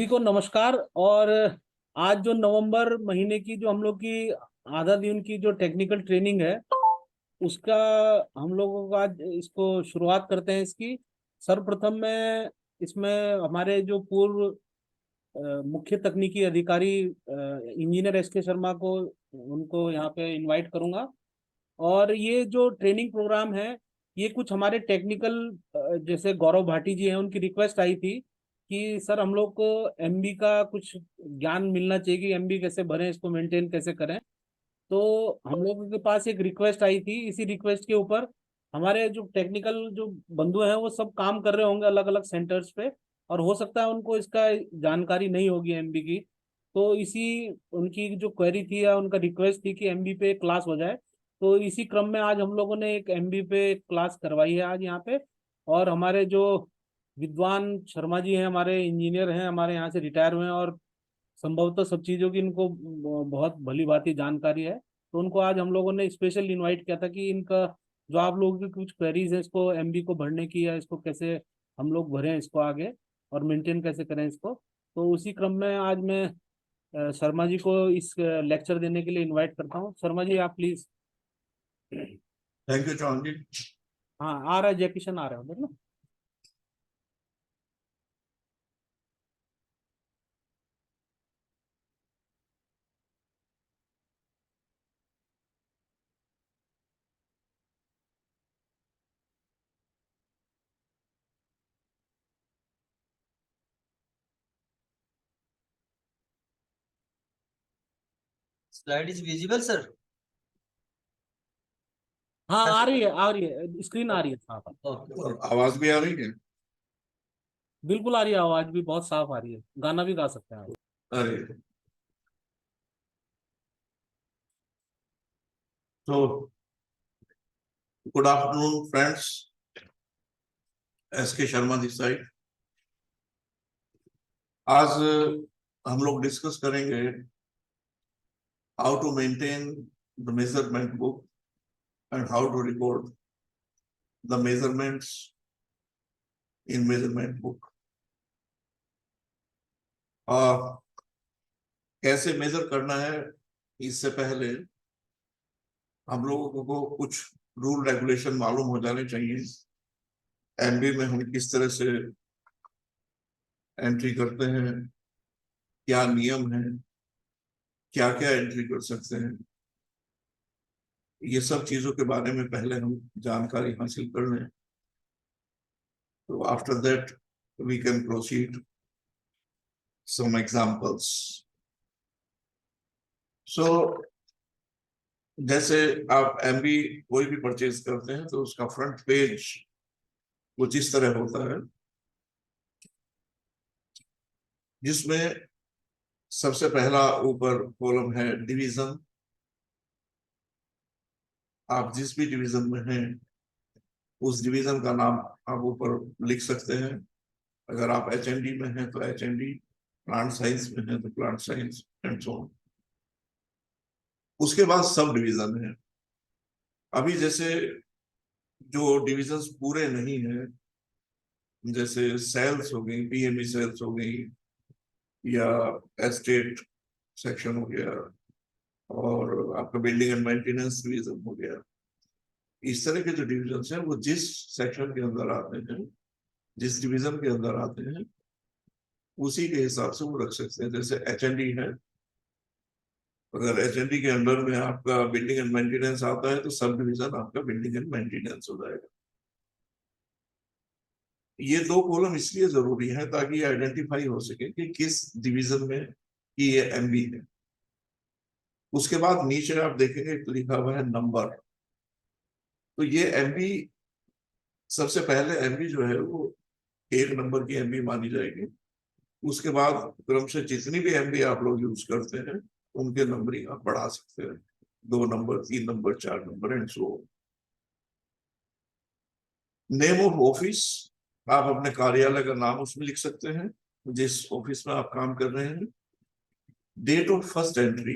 सभी को नमस्कार। और आज जो नवंबर महीने की जो हम लोग की आधा दिन की जो टेक्निकल ट्रेनिंग है उसका हम लोगों का आज इसको शुरुआत करते हैं इसकी। सर्वप्रथम मैं इसमें हमारे जो पूर्व मुख्य तकनीकी अधिकारी इंजीनियर एस के शर्मा को उनको यहाँ पे इनवाइट करूंगा। और ये जो ट्रेनिंग प्रोग्राम है ये कुछ हमारे टेक्निकल जैसे गौरव भाटी जी हैं उनकी रिक्वेस्ट आई थी कि सर हम लोग को एमबी का कुछ ज्ञान मिलना चाहिए कि एमबी कैसे भरें, इसको मेंटेन कैसे करें। तो हम लोगों के पास एक रिक्वेस्ट आई थी, इसी रिक्वेस्ट के ऊपर हमारे जो टेक्निकल जो बंधु हैं वो सब काम कर रहे होंगे अलग अलग सेंटर्स पे। और हो सकता है उनको इसका जानकारी नहीं होगी एमबी की। तो इसी उनकी जो क्वेरी थी या उनका रिक्वेस्ट थी कि एमबी पे क्लास हो जाए। तो इसी क्रम में आज हम लोगों ने एक एमबी पे क्लास करवाई है आज यहाँ पे। और हमारे जो विद्वान शर्मा जी हैं, हमारे इंजीनियर हैं, हमारे यहाँ से रिटायर हुए हैं और संभवतः सब चीज़ों की इनको बहुत भली भांति जानकारी है। तो उनको आज हम लोगों ने स्पेशल इनवाइट किया था कि इनका जो आप लोगों की कुछ क्वेरीज है इसको एमबी को भरने की या इसको कैसे हम लोग भरें इसको आगे और मेंटेन कैसे करें इसको। तो उसी क्रम में आज मैं शर्मा जी को इस लेक्चर देने के लिए इनवाइट करता हूँ। शर्मा जी आप प्लीज। थैंक यू चौहान जी। हाँ आ रहा है, जय किशन आ रहा है उधर ना। Slide is visible sir. हाँ आ रही है, स्क्रीन आ रही है साफ। और आवाज भी आ रही है? बिल्कुल आ रही है, आवाज भी बहुत साफ आ रही है, गाना भी गा सकते हैं आप। अरे, तो गुड आफ्टरनून फ्रेंड्स। एस के शर्मा दिस साइड। आज हम लोग डिस्कस करेंगे how to maintain the measurement book and how to record the measurements in measurement book. और कैसे मेजर करना है इससे पहले हम लोगों को कुछ रूल रेगुलेशन मालूम हो जाने चाहिए। एमबी में हम किस तरह से एंट्री करते हैं, क्या नियम है, क्या क्या एंट्री कर सकते हैं, ये सब चीजों के बारे में पहले हम जानकारी हासिल कर लें। तो after that we can proceed some examples. So जैसे आप एमबी कोई भी परचेज करते हैं तो उसका फ्रंट पेज कुछ इस तरह होता है, जिसमें सबसे पहला ऊपर कॉलम है डिवीजन। आप जिस भी डिवीजन में हैं उस डिवीजन का नाम आप ऊपर लिख सकते हैं। अगर आप एचएनडी में हैं तो एचएनडी, प्लांट साइंस में हैं तो plant science and so on. उसके बाद सब डिवीजन है। अभी जैसे जो डिविजन्स पूरे नहीं है, जैसे सेल्स हो गई, पीएमई सेल्स हो गई, या एस्टेट सेक्शन हो गया, और आपका बिल्डिंग एंड मेंटेनेंस डिवीजन हो गया, इस तरह के जो डिविजन हैं वो जिस सेक्शन के अंदर आते हैं, जिस डिवीजन के अंदर आते हैं, उसी के हिसाब से वो रख सकते हैं। जैसे एचएनडी है, अगर एचएनडी के अंडर में आपका बिल्डिंग एंड मेंटेनेंस आता है तो सब डिवीजन आपका बिल्डिंग एंड मेंटेनेंस हो जाएगा। ये दो कॉलम इसलिए जरूरी है ताकि आइडेंटिफाई हो सके कि किस डिवीजन में की ये एमबी है। उसके बाद नीचे आप देखेंगे लिखा हुआ है नंबर। तो ये एमबी, सबसे पहले एमबी जो है वो 1 नंबर की एमबी मानी जाएगी। उसके बाद क्रम से जितनी भी एमबी आप लोग यूज करते हैं उनके नंबरिंग आप बढ़ा सकते हैं, 2 number, 3 number, 4 number and so. Name of office, आप अपने कार्यालय का नाम उसमें लिख सकते हैं जिस ऑफिस में आप काम कर रहे हैं। Date of first entry,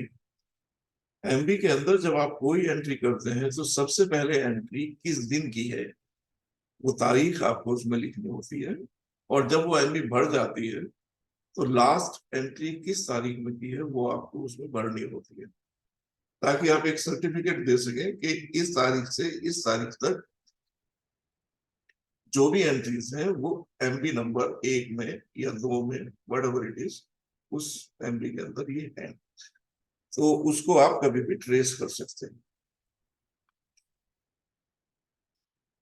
MB के अंदर जब आप कोई एंट्री करते हैं तो सबसे पहले एंट्री किस दिन की है वो तारीख आपको उसमें लिखनी होती है। और जब वो एमबी भर जाती है तो लास्ट एंट्री किस तारीख में की है वो आपको उसमें भरनी होती है, ताकि आप एक सर्टिफिकेट दे सकें कि इस तारीख से इस तारीख तक जो भी एंट्रीज हैं वो एमबी नंबर 1 में या 2 में व्हाटएवर इट इज उस एमबी के अंदर ये है, तो उसको आप कभी भी ट्रेस कर सकते हैं।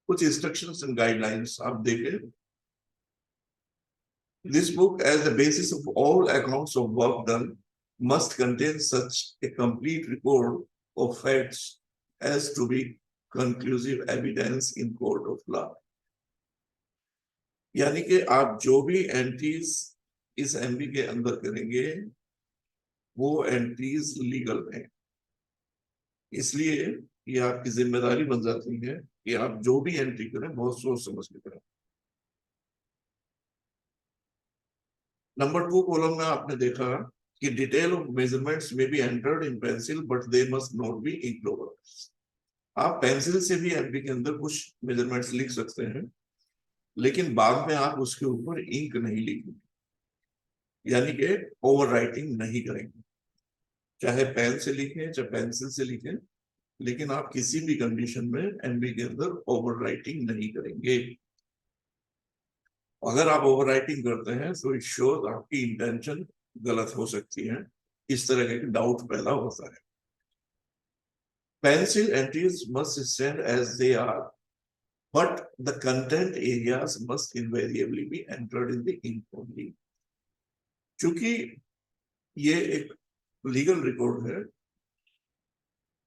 कुछ इंस्ट्रक्शंस एंड गाइडलाइंस आप देखें। This book, as the basis of all accounts of work done, must contain such a complete record of facts as to be conclusive evidence in court of law. यानी कि आप जो भी entries इस MB के अंदर करेंगे वो एंट्रीज लीगल हैं, इसलिए ये आपकी जिम्मेदारी बन जाती है कि आप जो भी एंट्री करें बहुत सोच समझ के करें। नंबर 2 कॉलम में आपने देखा कि detail of measurements may be entered in pencil but they must not be ink over. आप पेंसिल से भी एमबी के अंदर कुछ मेजरमेंट्स लिख सकते हैं, लेकिन बाद में आप उसके ऊपर इंक नहीं लिखेंगे, यानी कि ओवर राइटिंग नहीं करेंगे। चाहे पेन से लिखें चाहे पेंसिल से लिखें, लेकिन आप किसी भी कंडीशन में एमबी के अंदर ओवर राइटिंग नहीं करेंगे। अगर आप ओवर राइटिंग करते हैं तो इट शोज आपकी इंटेंशन गलत हो सकती है, इस तरह के डाउट पैदा होता है। Pencil entries must stand as they are, but the content areas must invariably be entered in the ink only. क्योंकि ये एक लीगल रिकॉर्ड है,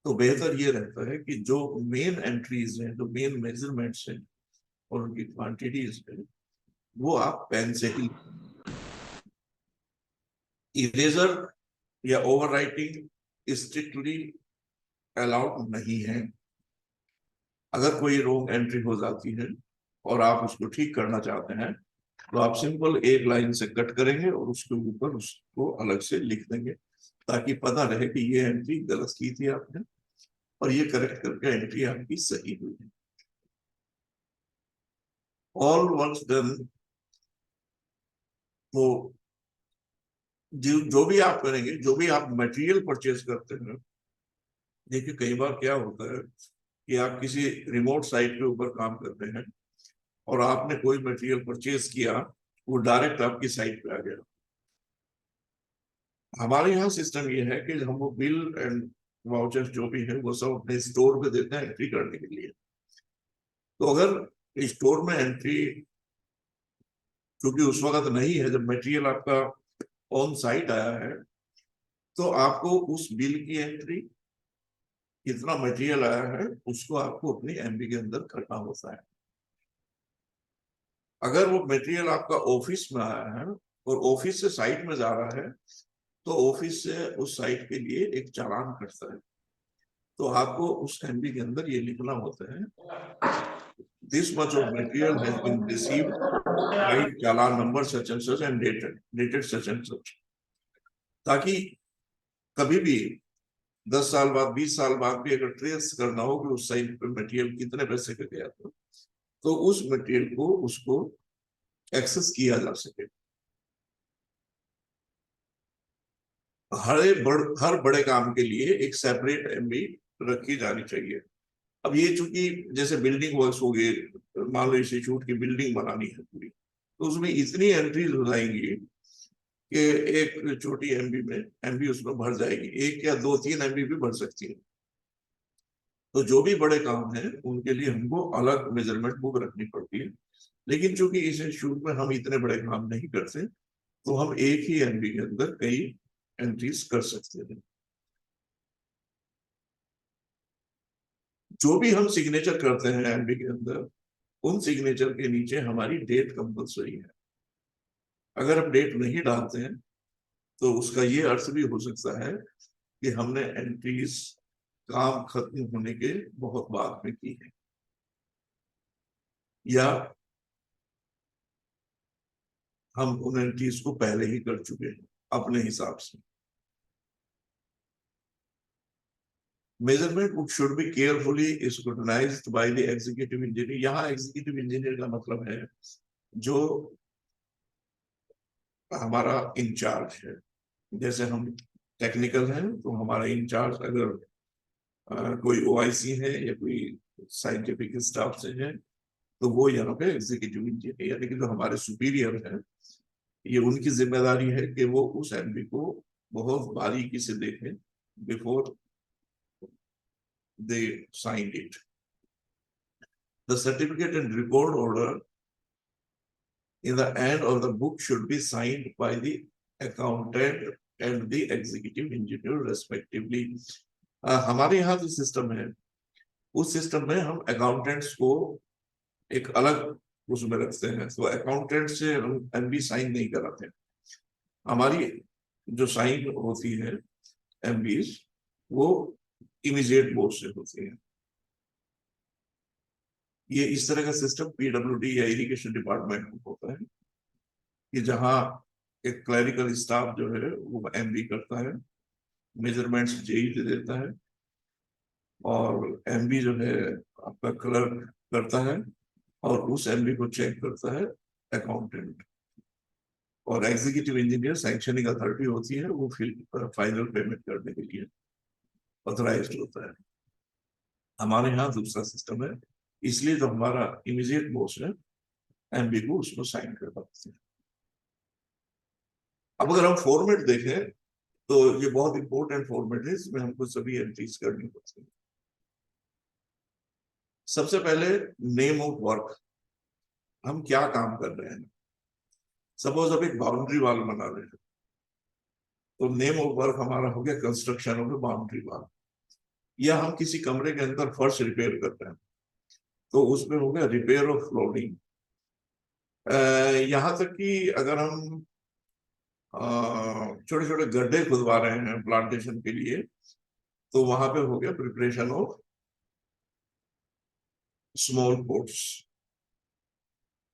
तो बेहतर ये रहता है कि जो मेन एंट्रीज हैं, जो मेन मेजरमेंट्स हैं और उनकी क्वांटिटीज हैं, वो आप पेन से ही। इरेजर या ओवर राइटिंग स्ट्रिक्टली अलाउड नहीं है। अगर कोई रॉन्ग एंट्री हो जाती है और आप उसको ठीक करना चाहते हैं तो आप सिंपल एक लाइन से कट करेंगे और उसके ऊपर उसको अलग से लिख देंगे, ताकि पता रहे कि ये एंट्री गलत की थी आपने और ये करेक्ट करके एंट्री आपकी सही हुई है। ऑल वंस डन, तो जो भी आप करेंगे, जो भी आप मटेरियल परचेज करते हैं, देखिए कई बार क्या होता है कि आप किसी रिमोट साइट के ऊपर काम करते हैं और आपने कोई मटेरियल परचेज किया, वो डायरेक्ट आपकी साइट पे आ गया। हमारे यहाँ सिस्टम ये है कि हम वो बिल एंड वाउचर जो भी है वो सब अपने स्टोर पे देते हैं एंट्री करने के लिए। तो अगर स्टोर में एंट्री, क्योंकि उस वक्त नहीं है जब मटेरियल आपका ऑन साइट आया है, तो आपको उस बिल की एंट्री, कितना मटेरियल आया है, उसको आपको अपनी एमबी के अंदर करना होता है। अगर वो मटेरियल आपका ऑफिस में आया है और ऑफिस से साइट में जा रहा है, तो ऑफिस से उस साइट के लिए एक चालान कटता है, तो आपको उस एमबी के अंदर ये लिखना होता है, this much of material has been received by challan number such and such and dated such and such, ताकि कभी भी 10 साल बाद 20 साल बाद भी अगर ट्रेस करना हो कि उस साइट पर मटेरियल कितने पैसे का गया था, तो उस मटेरियल को उसको एक्सेस किया जा सके। हर बड़े काम के लिए एक सेपरेट एमबी रखी जानी चाहिए। अब ये चूंकि जैसे बिल्डिंग वर्क्स हो गए, मान लो इंस्टीट्यूट की बिल्डिंग बनानी है पूरी, तो उसमें इतनी एंट्रीज हो जाएंगी कि एक छोटी एमबी में एमबी उसमें भर जाएगी, एक या 2-3 एमबी भी भर सकती है। तो जो भी बड़े काम हैं उनके लिए हमको अलग मेजरमेंट बुक रखनी पड़ती है, लेकिन चूंकि इस इंस्टीट्यूट में हम इतने बड़े काम नहीं करते, तो हम एक ही एमबी के अंदर कई एंट्रीज कर सकते हैं। जो भी हम सिग्नेचर करते हैं एमबी के अंदर, उन सिग्नेचर के नीचे हमारी डेट कंपलसरी है। अगर हम डेट नहीं डालते हैं तो उसका ये अर्थ भी हो सकता है कि हमने एंट्रीज काम खत्म होने के बहुत बाद में की है, या हम उन एंट्रीज को पहले ही कर चुके हैं अपने हिसाब से। Measurement book should be carefully scrutinised by the executive engineer. यहाँ एग्जीक्यूटिव इंजीनियर का मतलब है जो हमारा इंचार्ज है। जैसे हम टेक्निकल हैं तो हमारा इंचार्ज अगर कोई ओआईसी है या कोई साइंटिफिक स्टाफ से है तो वो यहाँ पे एग्जीक्यूटिव इंजीनियर यानी कि जो हमारे सुपीरियर है, ये उनकी जिम्मेदारी है कि वो उस एमबी को बहुत बारीकी से देखें before they sign it. The certificate and record order in the end of the book should be signed by the accountant and the executive engineer respectively। हमारे यहाँ जो सिस्टम है उस सिस्टम में हम अकाउंटेंट्स को एक अलग उसमें रखते हैं, तो अकाउंटेंट से हम एमबी साइन नहीं कराते। हमारी जो साइन होती है एमबीज वो इमीडिएट बोर्ड से होती है। ये इस तरह का सिस्टम पीडब्ल्यूडी या इरिगेशन डिपार्टमेंट में होता है कि जहां एक क्लरिकल स्टाफ जो है वो एमबी करता है, मेजरमेंट्स जेई दे देता है, और एमबी जो है आपका क्लर्क करता है, और उस एमबी को चेक करता है अकाउंटेंट, और एग्जीक्यूटिव इंजीनियर सैंक्शनिंग अथॉरिटी होती है, वो फिर फाइनल पेमेंट करने के लिए ऑथराइज्ड होता है। हमारे यहाँ दूसरा सिस्टम है, इसलिए जो हमारा इमीडिएट बॉस है एमबी को उसको साइन करवा देते हैं। अब अगर हम फॉर्मेट देखें तो ये बहुत इंपॉर्टेंट फॉर्मेट है, इसमें हमको सभी एंट्रीज करनी पड़ती है। सबसे पहले नेम ऑफ वर्क, हम क्या काम कर रहे हैं। सपोज अब एक बाउंड्री वॉल बना रहे हैं तो नेम ऑफ वर्क हमारा हो गया कंस्ट्रक्शन ऑफ बाउंड्री वॉल, या हम किसी कमरे के अंदर फर्श रिपेयर कर रहे हैं तो उसमें हो गया रिपेयर ऑफ फ्लोरिंग। यहां तक कि अगर हम छोटे छोटे गड्ढे खुदवा रहे हैं प्लांटेशन के लिए तो वहां पे हो गया preparation of small pots.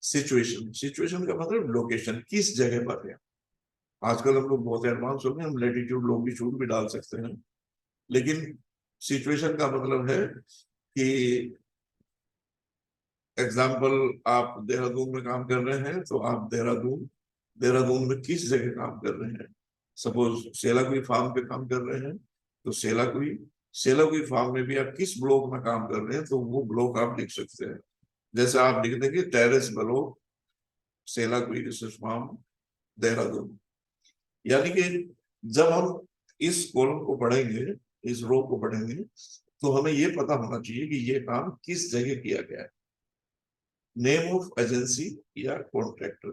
Situation का मतलब लोकेशन, किस जगह पर है। आजकल हम लोग बहुत एडवांस हो गए, हम लेटीट्यूड लॉन्गिट्यूड भी डाल सकते हैं, लेकिन सिचुएशन का मतलब है कि एग्जाम्पल आप देहरादून में काम कर रहे हैं तो आप देहरादून में किस जगह काम कर रहे हैं। सपोज सेलाकुई फार्म पे काम कर रहे हैं तो सेलाकुई फार्म में भी आप किस ब्लॉक में काम कर रहे हैं तो वो ब्लॉक आप लिख सकते हैं। जैसे आप लिख देंगे terrace block Selaqui research farm Dehradun. यानी कि जब हम इस कॉलम को पढ़ेंगे, इस रो को पढ़ेंगे, तो हमें ये पता होना चाहिए कि ये काम किस जगह किया गया है। नेम ऑफ एजेंसी या कॉन्ट्रैक्टर,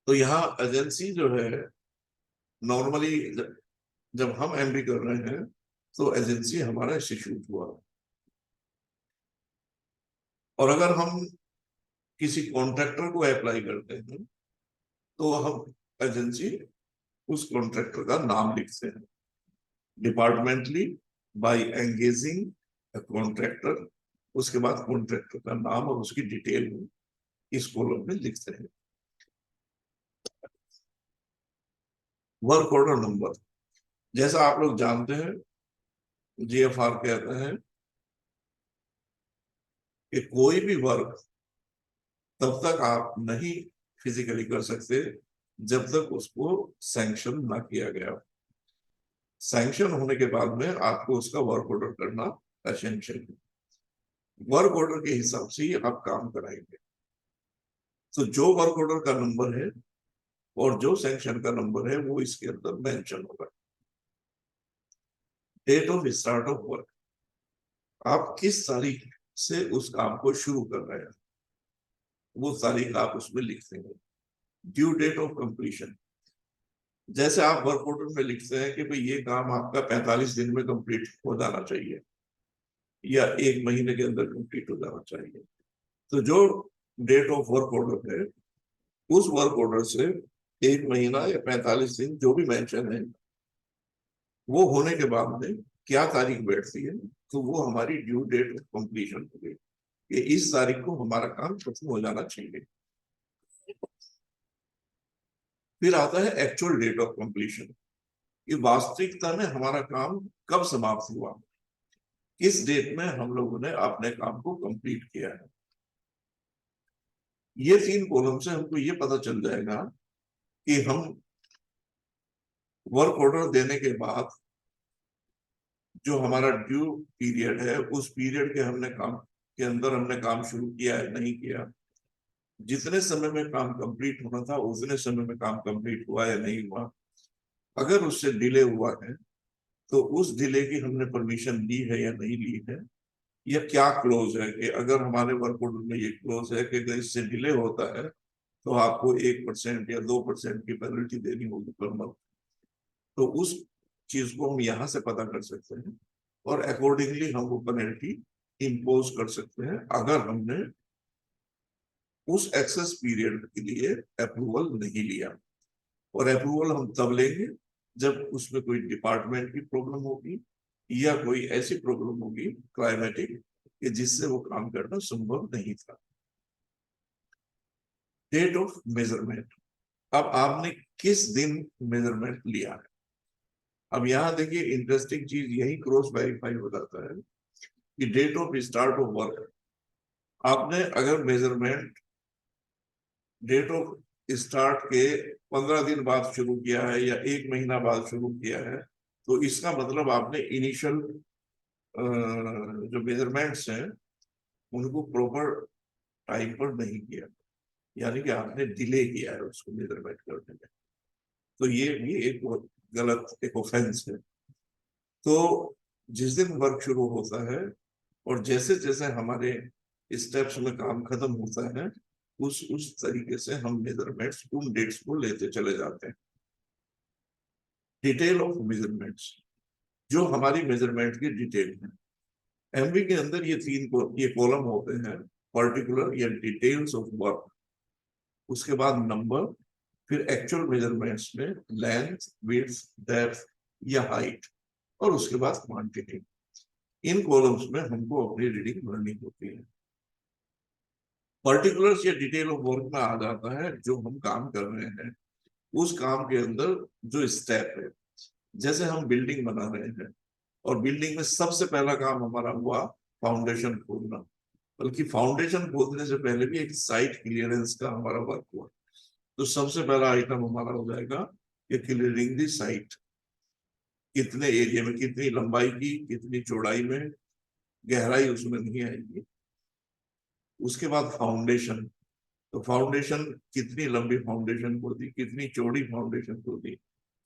तो यहाँ एजेंसी जो है नॉर्मली जब हम एमबी कर रहे हैं तो एजेंसी हमारा इंस्टीट्यूट हुआ, और अगर हम किसी कॉन्ट्रैक्टर को अप्लाई करते हैं तो हम एजेंसी उस कॉन्ट्रैक्टर का नाम लिखते हैं डिपार्टमेंटली बाय एंगेजिंग कॉन्ट्रैक्टर। उसके बाद कॉन्ट्रैक्टर का नाम और उसकी डिटेल इस कॉलम में लिखते हैं। वर्क ऑर्डर नंबर, जैसा आप लोग जानते हैं जीएफआर कहते हैं कि कोई भी वर्क तब तक आप नहीं फिजिकली कर सकते जब तक उसको सैंक्शन ना किया गया। सैंक्शन होने के बाद में आपको उसका वर्क ऑर्डर करना एसेंशियल है। वर्क ऑर्डर के हिसाब से ही आप काम कराएंगे। तो जो वर्क ऑर्डर का नंबर है और जो सैंक्शन का नंबर है वो इसके अंदर मेंशन होगा। Date of start of work, आप किस तारीख से उस काम को शुरू कर रहे हैं वो तारीख आप उसमें लिख देंगे। ड्यू डेट ऑफ कंप्लीशन, जैसे आप वर्क ऑर्डर में लिखते हैं कि भाई ये काम आपका 45 दिन में कंप्लीट हो जाना चाहिए या 1 महीने के अंदर कंप्लीट हो जाना चाहिए, तो जो डेट ऑफ वर्क ऑर्डर है उस वर्क ऑर्डर से 1 महीना या 45 दिन जो भी मेंशन है वो होने के बाद में क्या तारीख बैठती है तो वो हमारी ड्यू डेट ऑफ कंप्लीशन हो गई कि इस तारीख को हमारा काम खत्म हो जाना चाहिए। फिर आता है एक्चुअल डेट ऑफ कंप्लीशन, कि वास्तविकता में हमारा काम कब समाप्त हुआ, किस डेट में हम लोगों ने अपने काम को कंप्लीट किया है। ये 3 कॉलम से हमको ये पता चल जाएगा कि हम वर्क ऑर्डर देने के बाद जो हमारा ड्यू पीरियड है उस पीरियड के अंदर हमने काम शुरू किया है नहीं किया, जितने समय में काम कंप्लीट होना था उतने समय में काम कंप्लीट हुआ या नहीं हुआ, अगर उससे डिले हुआ है तो उस डिले की हमने परमिशन ली है या नहीं ली है, या क्या क्लोज है कि अगर हमारे वर्क ऑर्डर में ये क्लोज है कि अगर इससे डिले होता है तो आपको 1% या 2% की पेनल्टी देनी होगी पर मंथ। तो उस चीज को हम यहाँ से पता कर सकते हैं और अकॉर्डिंगली हम वो पेनल्टी इम्पोज कर सकते हैं अगर हमने उस एक्सेस पीरियड के लिए अप्रूवल नहीं लिया। और अप्रूवल हम तब लेंगे जब उसमें कोई डिपार्टमेंट की प्रॉब्लम होगी या कोई ऐसी प्रॉब्लम होगी क्लाइमेटिक कि जिससे वो काम करना संभव नहीं था। डेट ऑफ मेजरमेंट, अब आपने किस दिन मेजरमेंट लिया है। अब यहाँ देखिए इंटरेस्टिंग चीज यही क्रॉस वेरीफाई हो जाता है कि date of start of work, आपने अगर मेजरमेंट डेट ऑफ स्टार्ट के 15 दिन बाद शुरू किया है या 1 महीना बाद शुरू किया है तो इसका मतलब आपने इनिशियल जो मेजरमेंट्स हैं उनको प्रॉपर टाइम पर नहीं किया, यानी कि आपने डिले किया है उसको मेजरमेंट करने में। तो ये एक बहुत गलत एक ऑफेंस है। तो जिस दिन वर्क शुरू होता है और जैसे जैसे हमारे स्टेप्स में काम खत्म होता है उस तरीके से हम मेजरमेंट्स उन डेट्स को लेते चले जाते हैं। डिटेल ऑफ मेजरमेंट्स, जो हमारी मेजरमेंट की डिटेल है। एमवी के अंदर ये कॉलम होते हैं, पर्टिकुलर या डिटेल्स ऑफ वर्क, उसके बाद नंबर, फिर एक्चुअल मेजरमेंट्स में लेंथ, विड्थ, डेप्थ या हाइट, और उसके बाद क्वांटिटी। इन कॉलम्स में हमको अपनी रीडिंग भरनी होती है। पर्टिकुलर्स या डिटेल ऑफ वर्क में आ जाता है जो हम काम कर रहे हैं उस काम के अंदर जो स्टेप है। जैसे हम बिल्डिंग बना रहे हैं और बिल्डिंग में सबसे पहला काम हमारा हुआ फाउंडेशन खोदना, बल्कि फाउंडेशन खोदने से पहले भी एक साइट क्लियरेंस का हमारा वर्क हुआ। तो सबसे पहला आइटम हमारा हो जाएगा कि क्लियरिंग दी साइट, कितने एरिया में कितनी लंबाई की कितनी चौड़ाई में, गहराई उसमें नहीं आएगी। उसके बाद फाउंडेशन, तो फाउंडेशन कितनी लंबी फाउंडेशन को दी, कितनी चौड़ी फाउंडेशन को दी,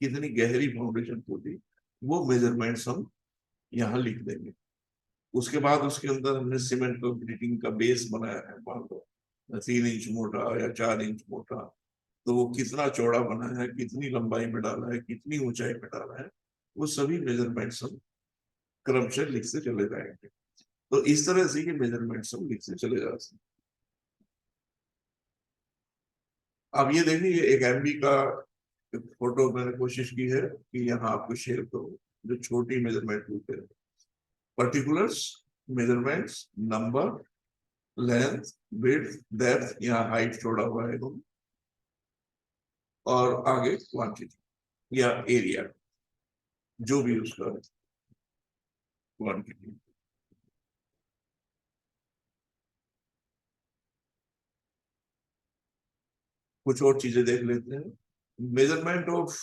कितनी गहरी फाउंडेशन को दी, वो मेजरमेंट्स हम यहाँ लिख देंगे। उसके बाद उसके अंदर हमने सीमेंट कंक्रीटिंग का बेस बनाया है, मान लो 3 इंच मोटा या 4 इंच मोटा, तो वो कितना चौड़ा बना है, कितनी लंबाई में डाला है, कितनी ऊंचाई में डाला है, वो सभी मेजरमेंट्स हम क्रम से लिखते चले जाएंगे। तो इस तरह से ये मेजरमेंट्स हम लिखते चले जाते हैं। अब ये देखिए एक एमबी का फोटो मैंने कोशिश की है कि यहाँ आपको शेयर करूं, जो छोटी मेजरमेंट होते हैं, particulars, measurements, number, length, width, depth, यहाँ हाइट छोड़ा हुआ है और आगे क्वांटिटी या एरिया, जो भी उसका क्वांटिटी। कुछ और चीजें देख लेते हैं। Measurement of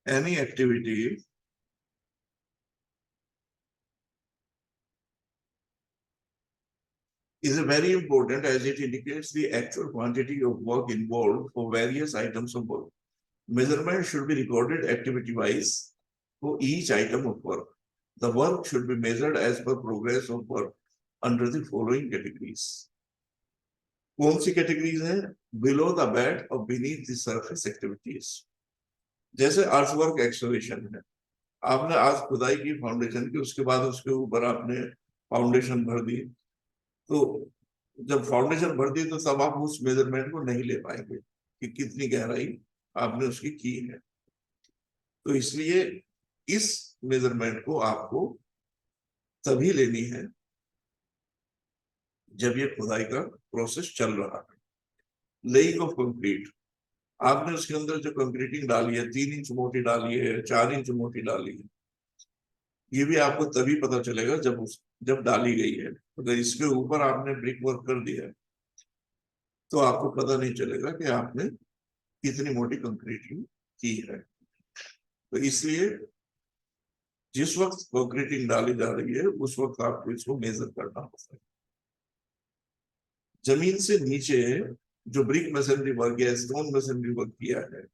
any activity is very important as it indicates the actual quantity of work involved for various items of work. Measurement should be recorded activity-wise for each item of work. The work should be measured as per progress of work under the following categories. कौन सी categories है? Below the bed और beneath the surface activities. जैसे earthwork excavation है, आपने आज खुदाई की foundation की, उसके बाद उसके ऊपर आपने फाउंडेशन भर दी, तो जब फाउंडेशन भर दी तो तब आप उस मेजरमेंट को नहीं ले पाएंगे कि कितनी गहराई आपने उसकी की है। तो इसलिए इस मेजरमेंट को आपको तभी लेनी है जब ये खुदाई का प्रोसेस चल रहा है। लेइंग ऑफ कंक्रीट, आपने उसके अंदर जो कंक्रीटिंग डाली है 3 इंच मोटी डाली है, 4 इंच मोटी डाली है, ये भी आपको तभी पता चलेगा जब डाली गई है। अगर इसके ऊपर आपने ब्रिक वर्क कर दिया है तो आपको पता नहीं चलेगा कि आपने कितनी मोटी कंक्रीटिंग की है। तो इसलिए जिस वक्त कंक्रीटिंग डाली जा रही है उस वक्त आपको इसको मेजर करना होता है। जमीन से नीचे जो ब्रिक मशीनरी वर्क या स्टोन मशीनरी वर्क किया है,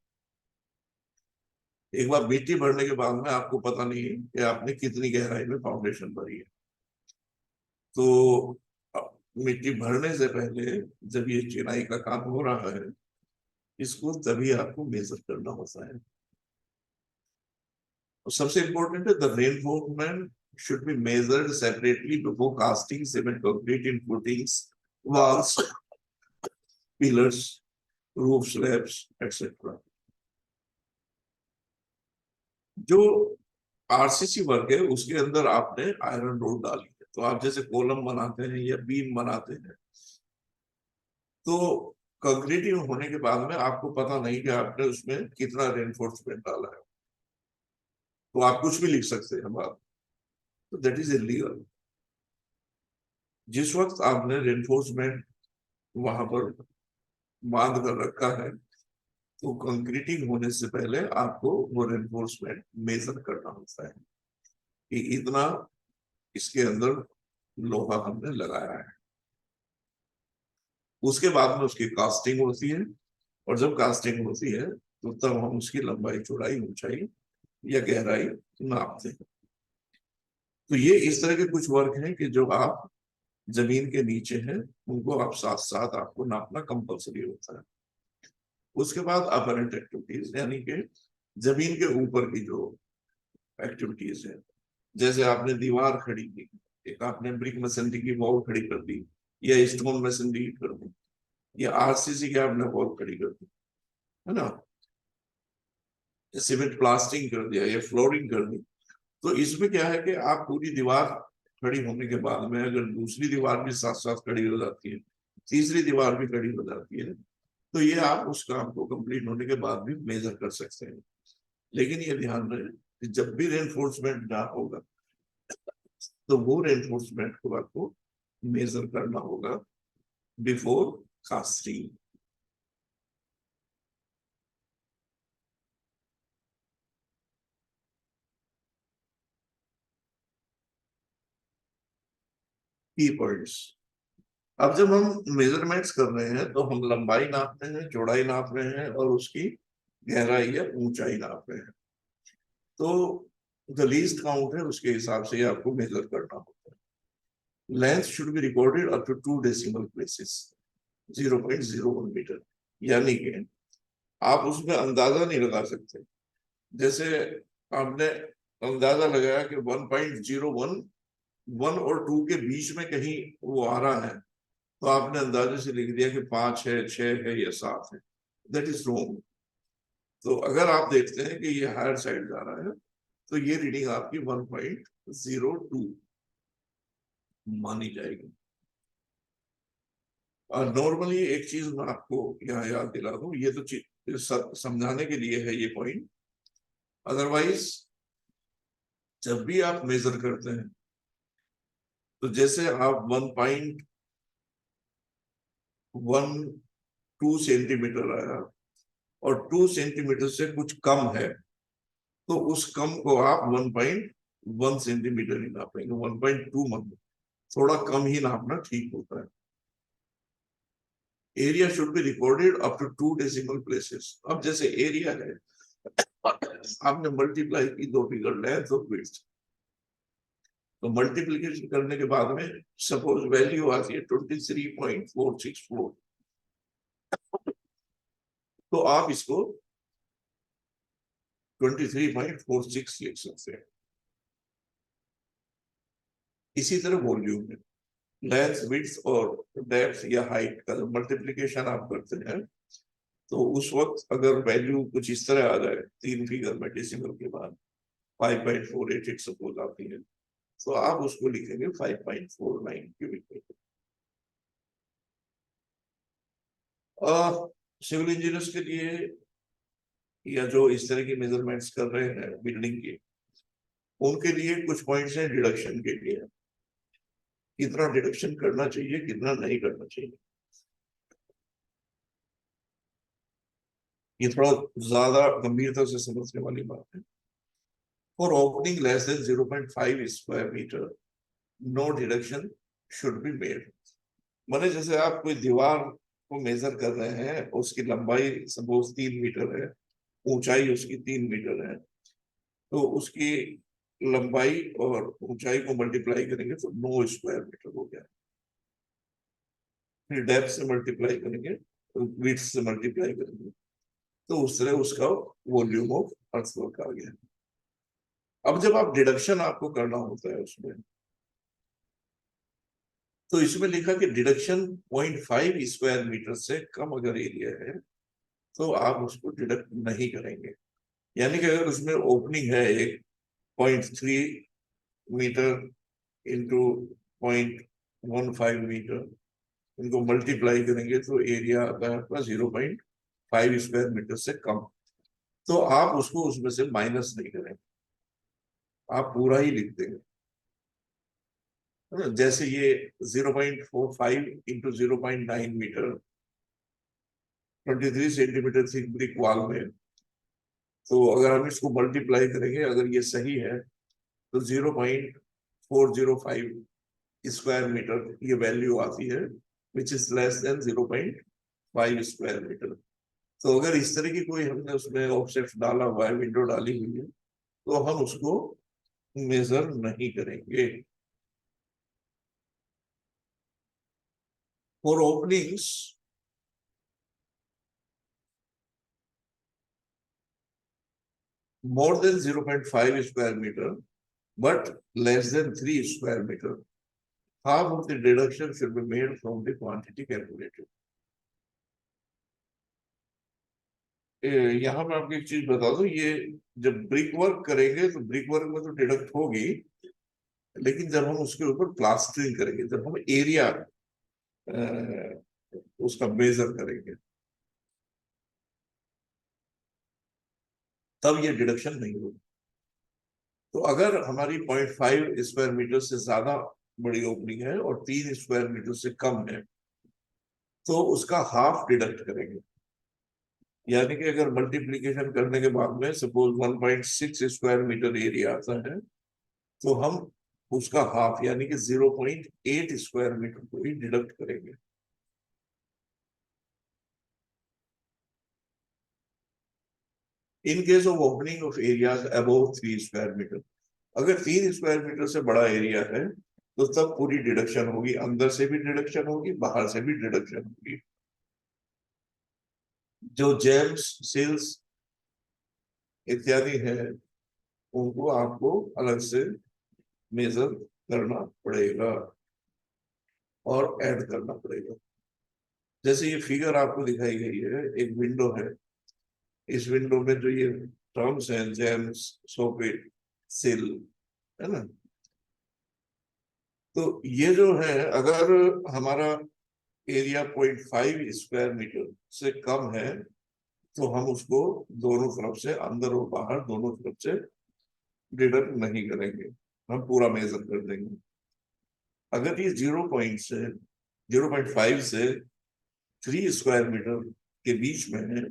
एक बार मिट्टी भरने के बाद में आपको पता नहीं है कि आपने कितनी गहराई में फाउंडेशन भरी है। तो मिट्टी भरने से पहले जब ये चिनाई का काम हो रहा है, इसको तभी आपको मेजर करना होता है। तो सबसे इंपॉर्टेंट है the reinforcement should be measured separately before casting cement concrete in footings, walls, pillars, roof slabs, etc. जो आरसीसी वर्क है उसके अंदर आपने आयरन रोड डाली है, तो आप जैसे कॉलम बनाते हैं या बीम बनाते हैं, तो कंक्रीटिंग होने के बाद में आपको पता नहीं कि आपने उसमें कितना रेनफोर्समेंट डाला है, तो आप कुछ भी लिख सकते हैं बात, तो दैट इज इलीगल। जिस वक्त आपने रेनफोर्समेंट वहां पर बांध कर रखा है, तो कंक्रीटिंग होने से पहले आपको वो रेनफोर्समेंट मेजर करना होता है कि इतना इसके अंदर लोहा हमने लगाया है। उसके बाद में उसकी कास्टिंग होती है, और जब कास्टिंग होती है तो तब हम उसकी लंबाई, चौड़ाई, ऊंचाई या गहराई नापते हैं। तो ये इस तरह के कुछ वर्क हैं कि जो आप जमीन के नीचे हैं उनको आप साथ साथ आपको नापना कंपलसरी होता है। उसके बाद अपरेंट एक्टिविटीज, यानी कि जमीन के ऊपर की जो एक्टिविटीज है, जैसे आपने दीवार खड़ी की, एक आपने ब्रिक मशीनरी की वॉल खड़ी कर दी, या स्टोन मशीनरी कर दी, या आरसीसी की आपने वॉल खड़ी कर दी, है ना, सीमेंट प्लास्टिंग कर दिया या फ्लोरिंग कर दी। तो इसमें क्या है कि आप पूरी दीवार खड़ी होने के बाद में अगर दूसरी दीवार भी साथ साथ खड़ी हो जाती है, तीसरी दीवार भी खड़ी हो जाती है, तो ये आप उस काम को कंप्लीट होने के बाद भी मेजर कर सकते हैं। लेकिन ये ध्यान रहे कि जब भी रेनफोर्समेंट ना होगा तो वो रेनफोर्समेंट को आपको मेजर करना होगा बिफोर कास्टिंग। की पॉइंट्स, अब जब हम मेजरमेंट्स कर रहे हैं तो हम लंबाई नाप रहे हैं, चौड़ाई नाप रहे हैं, और उसकी गहराई या ऊंचाई नाप रहे हैं। तो द लीस्ट काउंट है उसके हिसाब से आपको मेजर करना होता है। Length should be recorded up to 2 decimal places, 0.01 metre, यानी कि आप उसमें अंदाजा नहीं लगा सकते। जैसे आपने अंदाजा लगाया कि 1.01, 1 और 2 के बीच में कहीं वो आ रहा है, तो आपने अंदाजे से लिख दिया कि 5 है, 6 है या 7 है। That is wrong. तो अगर आप देखते हैं कि ये हायर साइड जा रहा है, तो ये रीडिंग आपकी 1.02 मानी जाएगी। और नॉर्मली एक चीज मैं आपको यहाँ याद दिला दूं, ये तो समझाने के लिए है ये पॉइंट। अदरवाइज जब भी आप मेजर करते हैं, तो जैसे आप 1.12 सेंटीमीटर आया और 2 सेंटीमीटर से कुछ कम है, तो उस कम को आप 1.1 सेंटीमीटर ही नापेंगे, 1.2 मत, थोड़ा कम ही नापना ठीक होता है। Area should be recorded up to 2 decimal places. अब जैसे एरिया है, आपने मल्टीप्लाई की दो फिगर, लेंथ और विड्थ, तो मल्टीप्लीकेशन करने के बाद में सपोज वैल्यू आती है 23.464, तो आप इसको 23.46 लिख सकते हैं। इसी तरह वॉल्यूम में लेंथ, विड्थ और डेप्थ या हाइट का जब मल्टीप्लीकेशन आप करते हैं, तो उस वक्त अगर वैल्यू कुछ इस तरह आ जाए 3 फिगर में डेसिमल के बाद 5.488 सपोज आती है, तो आप उसको लिखेंगे 5.49 क्यूबिक मीटर। सिविल इंजीनियर्स के लिए या जो इस तरह की मेजरमेंट्स कर रहे हैं बिल्डिंग की, उनके लिए कुछ पॉइंट्स हैं डिडक्शन के लिए, कितना डिडक्शन करना चाहिए कितना नहीं करना चाहिए। ये थोड़ा ज्यादा गंभीरता से समझने वाली बात है। For opening less than 0.5 square metre no deduction should be made. माने जैसे आप कोई दीवार को मेजर कर रहे हैं, उसकी लंबाई सपोज 3 मीटर है, ऊंचाई उसकी 3 मीटर है, तो उसकी लंबाई और ऊंचाई को मल्टीप्लाई करेंगे तो 9 स्क्वायर मीटर हो गया। फिर डेप्थ से मल्टीप्लाई करेंगे, विड्थ से मल्टीप्लाई करेंगे, तो उस तरह उसका वॉल्यूम ऑफ अर्थवर्क आ गया। अब जब आप डिडक्शन आपको करना होता है उसमें, तो इसमें लिखा कि डिडक्शन 0.5 स्क्वायर मीटर से कम अगर एरिया है तो आप उसको डिडक्ट नहीं करेंगे। यानी कि अगर उसमें ओपनिंग है एक 0.3 मीटर इंटू 0.15 मीटर, इनको मल्टीप्लाई करेंगे तो एरिया आता है आपका 0.5 स्क्वायर मीटर से कम। तो आप उसको उसमें से माइनस नहीं करेंगे, आप पूरा ही लिख देंगे। है ना? जैसे ये 0.45 into 0.9 metre 23 centimetre thick brick wall में, तो अगर हम इसको मल्टीप्लाई करेंगे, अगर ये सही है तो 0.405 स्क्वायर मीटर ये वैल्यू आती है, which is less than 0.5 square metre. तो अगर इस तरह की कोई हमने उसमें ऑब्जेक्ट डाला हुआ है, विंडो डाली हुई है, तो हम उसको मेजर नहीं करेंगे। For openings more than 0.5 square meter but less than 3 square meter, half of the deduction should be made from the quantity calculated. यहाँ मैं आपको एक चीज बता दूं, ये जब ब्रिक वर्क करेंगे तो ब्रिक वर्क में तो डिडक्ट होगी, लेकिन जब हम उसके ऊपर प्लास्टरिंग करेंगे, जब हम एरिया उसका मेजर करेंगे, तब ये डिडक्शन नहीं होगी। तो अगर हमारी 0.5 स्क्वायर मीटर से ज्यादा बड़ी ओपनिंग है और 3 स्क्वायर मीटर से कम है, तो उसका हाफ डिडक्ट करेंगे। यानी कि अगर मल्टीप्लीकेशन करने के बाद में सपोज 1.6 स्क्वायर मीटर एरिया आता है, तो हम उसका हाफ यानी कि 0.8 स्क्वायर मीटर को ही डिडक्ट करेंगे। In case of opening of areas above 3 square metre, अगर 3 स्क्वायर मीटर से बड़ा एरिया है तो तब पूरी डिडक्शन होगी, अंदर से भी डिडक्शन होगी, बाहर से भी डिडक्शन होगी। जो जेम्स सील्स इत्यादि है, उनको आपको अलग से मेजर करना पड़ेगा और ऐड करना पड़ेगा। जैसे ये फिगर आपको दिखाई गई है, एक विंडो है, इस विंडो में जो ये टर्म्स हैं, जेम्स, सोकेट, सिल, है ना, तो ये जो है अगर हमारा एरिया 0.5 स्क्वायर मीटर से कम है, तो हम उसको दोनों तरफ से, अंदर और बाहर दोनों तरफ से डिडक्ट नहीं करेंगे, हम पूरा मेजर कर देंगे। अगर ये 0.5 से 3 स्क्वायर मीटर के बीच में है,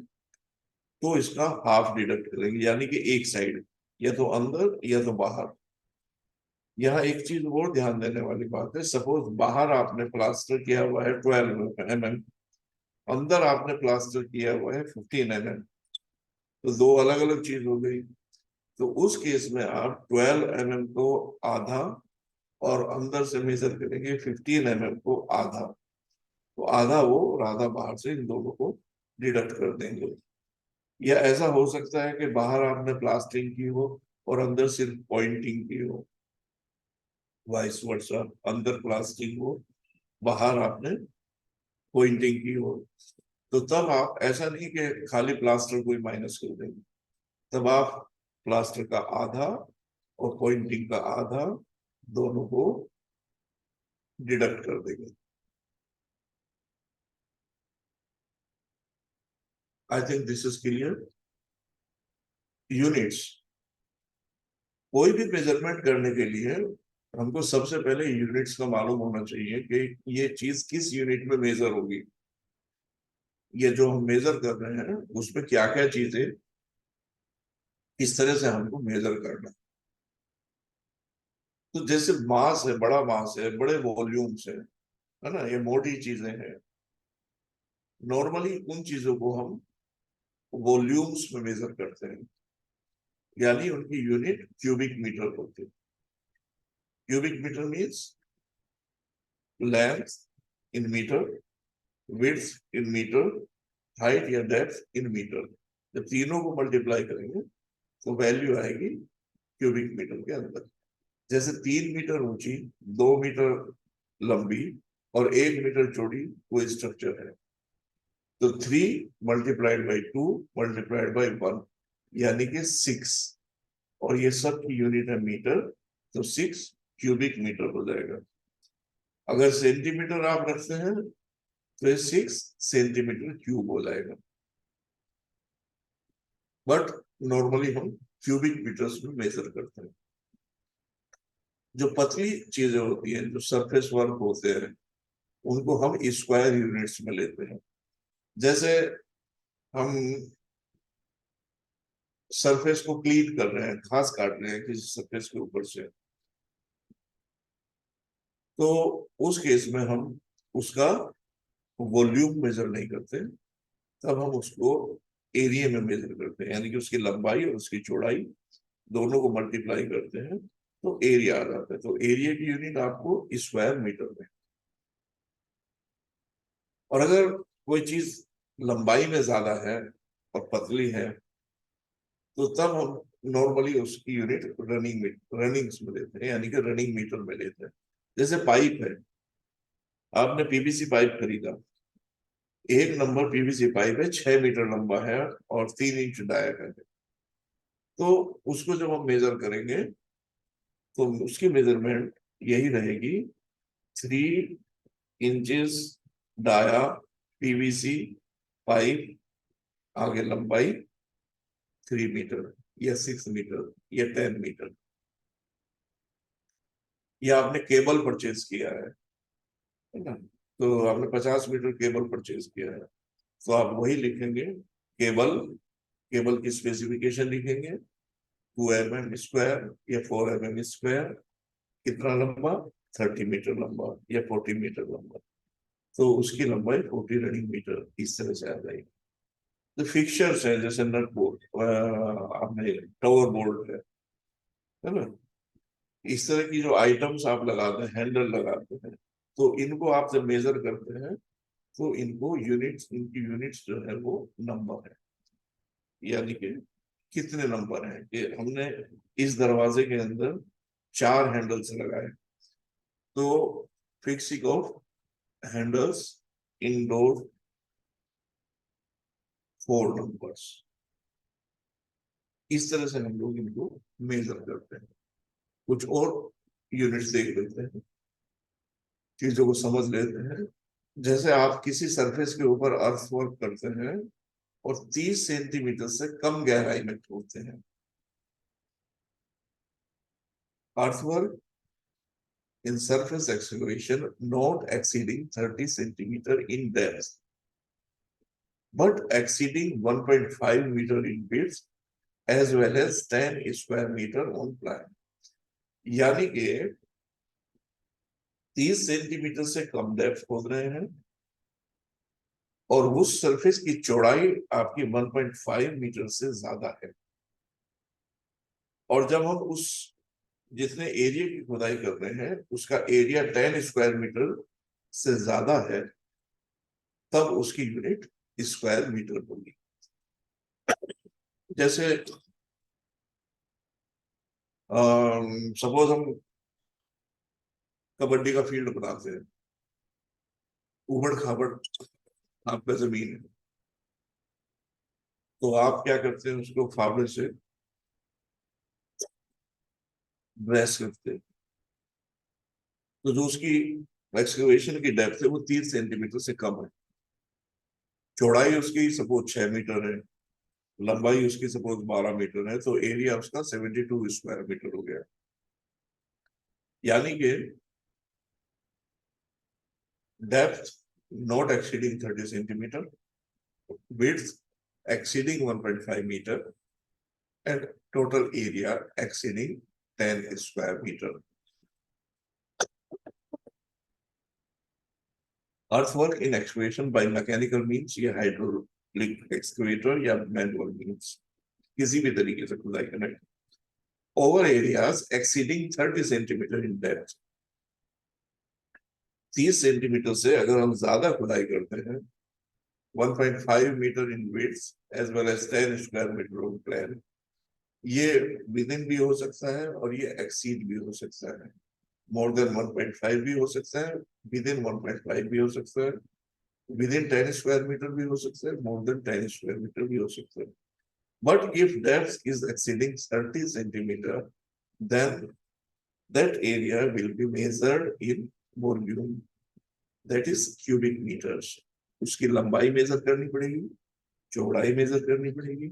तो इसका हाफ डिडक्ट करेंगे, यानी कि एक साइड, या तो अंदर या तो बाहर। यहाँ एक चीज और ध्यान देने वाली बात है, सपोज बाहर आपने प्लास्टर किया हुआ है 12 mm, अंदर आपने प्लास्टर किया हुआ है 15 mm, तो दो अलग अलग चीज हो गई। तो उस केस में आप 12 mm को आधा और अंदर से मेजर करेंगे 15 mm को आधा, तो आधा वो और आधा बाहर से, इन दोनों को डिडक्ट कर देंगे। या ऐसा हो सकता है कि बाहर आपने प्लास्टिंग की हो और अंदर सिर्फ पॉइंटिंग की हो, वाइस वर्सा, अंदर प्लास्टिंग हो, बाहर आपने पॉइंटिंग की हो, तो तब आप ऐसा नहीं कि खाली प्लास्टर को ही माइनस कर देंगे, तब आप प्लास्टर का आधा और पॉइंटिंग का आधा दोनों को डिडक्ट कर देंगे। I think this is clear. Units कोई भी मेजरमेंट करने के लिए हमको सबसे पहले यूनिट्स का मालूम होना चाहिए कि ये चीज किस यूनिट में मेजर होगी। ये जो हम मेजर कर रहे हैं उसमें क्या क्या चीजें किस तरह से हमको मेजर करना। तो जैसे मास है, बड़ा मास है, बड़े वॉल्यूम्स है ना, ये मोटी चीजें हैं। नॉर्मली उन चीजों को हम वॉल्यूम्स में मेजर करते हैं, यानी उनकी यूनिट क्यूबिक मीटर होती है। Cubic metre means length in metre, width in metre, height या डेप्थ इन मीटर। जब तीनों को मल्टीप्लाई करेंगे तो वैल्यू आएगी क्यूबिक मीटर के अंदर। जैसे 3 मीटर ऊंची, 2 मीटर लंबी और 1 मीटर चौड़ी कोई स्ट्रक्चर है, तो 3 × 2 × 1 यानी कि 6, और ये सब की यूनिट है मीटर, तो 6 क्यूबिक मीटर हो जाएगा। अगर सेंटीमीटर आप रखते हैं तो ये 6 सेंटीमीटर क्यूब हो जाएगा। बट नॉर्मली हम क्यूबिक मीटर्स में मेजर करते हैं। जो पतली चीजें होती हैं, जो सरफेस वर्क होते हैं, उनको हम स्क्वायर यूनिट्स में लेते हैं। जैसे हम सरफेस को क्लीन कर रहे हैं, घास काट रहे हैं किसी सरफेस के ऊपर से, तो उस केस में हम उसका वॉल्यूम मेजर नहीं करते, तब हम उसको एरिया में मेजर करते हैं, यानी कि उसकी लंबाई और उसकी चौड़ाई दोनों को मल्टीप्लाई करते हैं तो एरिया आ जाता है। तो एरिया की यूनिट आपको स्क्वायर मीटर में। और अगर कोई चीज लंबाई में ज्यादा है और पतली है, तो तब हम नॉर्मली उसकी यूनिट रनिंग्स में लेते हैं, यानी कि रनिंग मीटर में लेते हैं। जैसे पाइप है, आपने पीवीसी पाइप खरीदा, 1 नंबर पीवीसी पाइप है, 6 मीटर लंबा है और 3 इंच डायामीटर है, तो उसको जब हम मेजर करेंगे तो उसकी मेजरमेंट यही रहेगी, 3 इंचेस डाया पीवीसी पाइप, आगे लंबाई 3 मीटर या 6 मीटर या 10 मीटर। या आपने केबल परचेज किया है ना, तो आपने 50 मीटर केबल परचेज किया है, तो आप वही लिखेंगे केबल, केबल की स्पेसिफिकेशन लिखेंगे, 2 mm² या 4 mm², कितना लंबा, 30 मीटर लंबा या 40 मीटर लंबा, तो उसकी लंबाई 40 रनिंग मीटर इस तरह से आ जाएगी। तो फिक्चर्स है जैसे नट बोल्ट, आपने टॉवर बोल्ट है ना, इस तरह की जो आइटम्स आप लगाते हैं, हैंडल लगाते हैं, तो इनको आप जब मेजर करते हैं तो इनको यूनिट्स, इनकी यूनिट्स जो है वो नंबर है, यानी कि कितने नंबर हैं कि हमने इस दरवाजे के अंदर 4 हैंडल्स लगाए, तो fixing of handles indoor 4 numbers. इस तरह से हम लोग इनको मेजर करते हैं। कुछ और यूनिट्स देख लेते हैं, चीजों को समझ लेते हैं। जैसे आप किसी सरफेस के ऊपर अर्थ वर्क करते हैं और 30 सेंटीमीटर से कम गहराई में खोदते हैं, अर्थ work in surface excavation not exceeding 30 centimeter in depth but exceeding 1.5 meter in width as well as 10 square meter on plan। यानी कि 30 सेंटीमीटर से कम डेप्थ खोद रहे हैं और उस सरफेस की चौड़ाई आपकी 1.5 मीटर से ज्यादा है, और जब हम उस जितने एरिया की खुदाई कर रहे हैं उसका एरिया 10 स्क्वायर मीटर से ज्यादा है, तब उसकी यूनिट स्क्वायर मीटर होगी। जैसे सपोज हम कबड्डी का फील्ड बनाते हैं, उबड़ खाबड़ आपका जमीन है, तो आप क्या करते हैं, उसको फावड़े से ब्रेस करते हैं, तो जो उसकी एक्सकवेशन की डेप्थ है वो 30 सेंटीमीटर से कम है, चौड़ाई उसकी सपोज 6 मीटर है, लंबाई उसकी सपोज 12 मीटर है, तो एरिया उसका 72 स्क्वायर मीटर हो गया। यानी कि depth not exceeding 30 centimetre, width exceeding 1.5 meter, and total area exceeding 10 square meter. Earthwork in excavation by mechanical means या hydraulic excavator या manual means, किसी भी तरीके से खुदाई करना, over areas exceeding 30 centimetre in depth, 30 centimetre से अगर हम ज्यादा खुदाई करते हैं, 1.5 metre in width as well as 10 square meter on plan, ये विद इन भी हो सकता है और ये एक्सीड भी हो सकता है, मोर देन 1.5 भी हो सकता है, विद इन 1.5 भी हो सकता है, विद इन 10 स्क्वायर मीटर भी हो सकता है, मोर देन 10 स्क्वायर मीटर भी हो सकता है। But if depth is exceeding 30 centimetre, then that area will be measured in volume, that is cubic metres. उसकी लंबाई मेजर करनी पड़ेगी, चौड़ाई मेजर करनी पड़ेगी,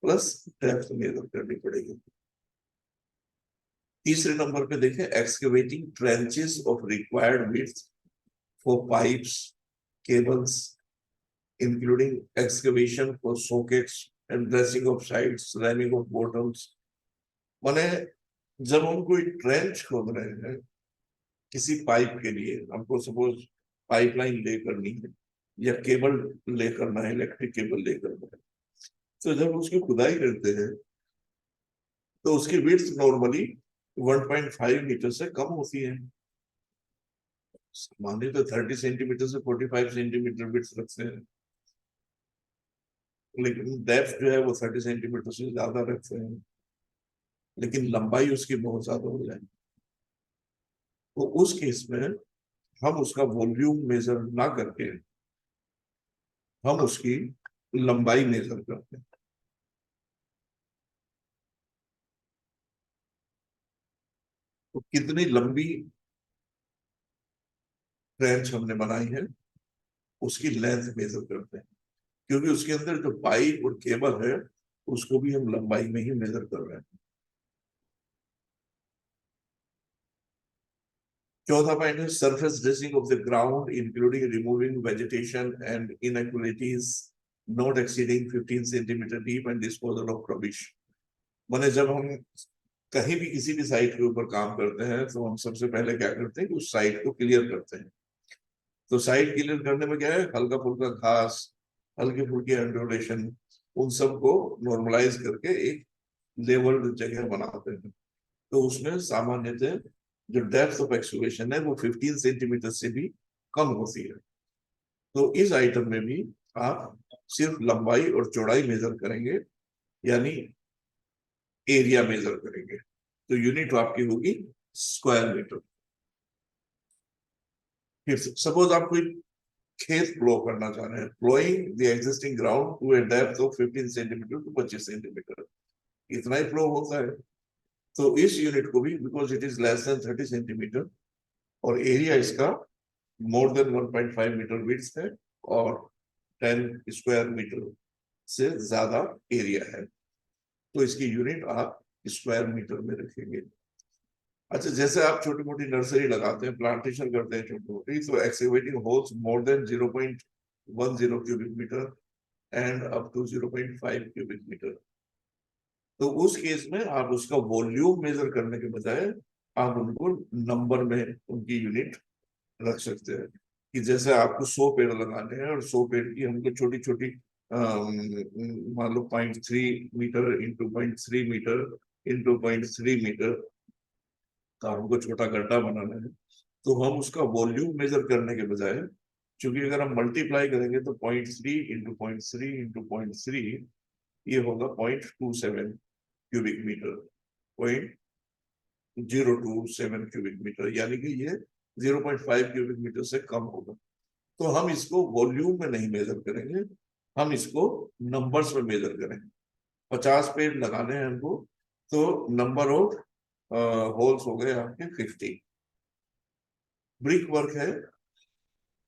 प्लस डेप्थ मेजर करनी पड़ेगी। तीसरे नंबर पे देखें, excavating trenches of required width for pipes, cables, including excavation for sockets and dressing of sides, rhyming of bottoms. माने जब हम कोई ट्रेंच खोद रहे हैं किसी पाइप के लिए, हमको सपोज पाइपलाइन ले करनी है या केबल ले करना है, इलेक्ट्रिक केबल ले करना है, तो जब उसकी खुदाई करते हैं तो उसकी विड्थ नॉर्मली 1.5 मीटर से कम होती है। माने तो 30 सेंटीमीटर से 45 सेंटीमीटर विड्थ रखते हैं, लेकिन डेप्थ जो है वो 30 सेंटीमीटर से ज्यादा रखते हैं, लेकिन लंबाई उसकी बहुत ज्यादा हो जाए, तो उस केस में हम उसका वॉल्यूम मेजर ना करके हम उसकी लंबाई मेजर करते हैं। तो कितनी लंबी ट्रेंच हमने बनाई है उसकी लेंथ मेजर करते हैं, क्योंकि उसके अंदर जो पाइप और केबल है उसको भी हम लंबाई में ही मेजर कर रहे हैं। चौथा पॉइंट है surface dressing of the ground including removing vegetation and inequalities not exceeding 15 centimetre deep and disposal of rubbish. माने जब हम कहीं भी किसी भी साइट के ऊपर काम करते हैं तो हम सबसे पहले क्या करते हैं कि उस साइट को क्लियर करते हैं। तो साइट क्लियर करने में क्या है, हल्का फुल्का घास, हल्की फुल्की अंडोलेशन, उन सबको नॉर्मलाइज करके एक लेवल्ड जगह बनाते हैं। तो उसमें सामान्यतः जो डेप्थ ऑफ एक्सकवेशन है वो 15 सेंटीमीटर से भी कम होती है। तो इस आइटम में भी आप सिर्फ लंबाई और चौड़ाई मेजर करेंगे, यानी एरिया मेजर करेंगे, तो यूनिट आपकी होगी स्क्वायर मीटर। फिर सपोज आप कोई खेत प्लो करना चाह रहे हैं, ploughing the existing ground to a depth of 15 centimetre to 25 centimetre, इतना ही फ्लो होता है। तो इस यूनिट को भी, because it is less then 30 centimetre और एरिया इसका मोर देन 1.5 मीटर विड्थ है और 10 स्क्वायर मीटर से ज्यादा एरिया है, तो इसकी यूनिट आप स्क्वायर मीटर में रखेंगे। अच्छा, जैसे आप छोटी मोटी नर्सरी लगाते हैं, प्लांटेशन करते हैं छोटी मोटी, तो excavating holes more than 0.10 cubic metre and up to 0.5 cubic metre, तो उस केस में आप उसका वॉल्यूम मेजर करने के बजाय आप उनको नंबर में उनकी यूनिट रख सकते हैं। कि जैसे आपको 100 पेड़ लगाने हैं और 100 पेड़ की हमको छोटी छोटी मान लो 0.3 metre into 0.3 metre into 0.3 metre का हमको छोटा गड्ढा बनाना है, तो हम उसका वॉल्यूम मेजर करने के बजाय, क्योंकि अगर हम मल्टीप्लाई करेंगे तो 0.3 इंटू 0.3 इंटू 0.3 ये होगा 0.27 क्यूबिक मीटर, 0.027 क्यूबिक मीटर, यानी कि ये 0.5 क्यूबिक मीटर से कम होगा। तो हम इसको वॉल्यूम में नहीं मेजर करेंगे, हम इसको नंबर्स में मेजर करेंगे। 50 पेड़ लगाने हैं हमको, तो नंबर ऑफ होल्स हो गए आपके 50। ब्रिक वर्क है,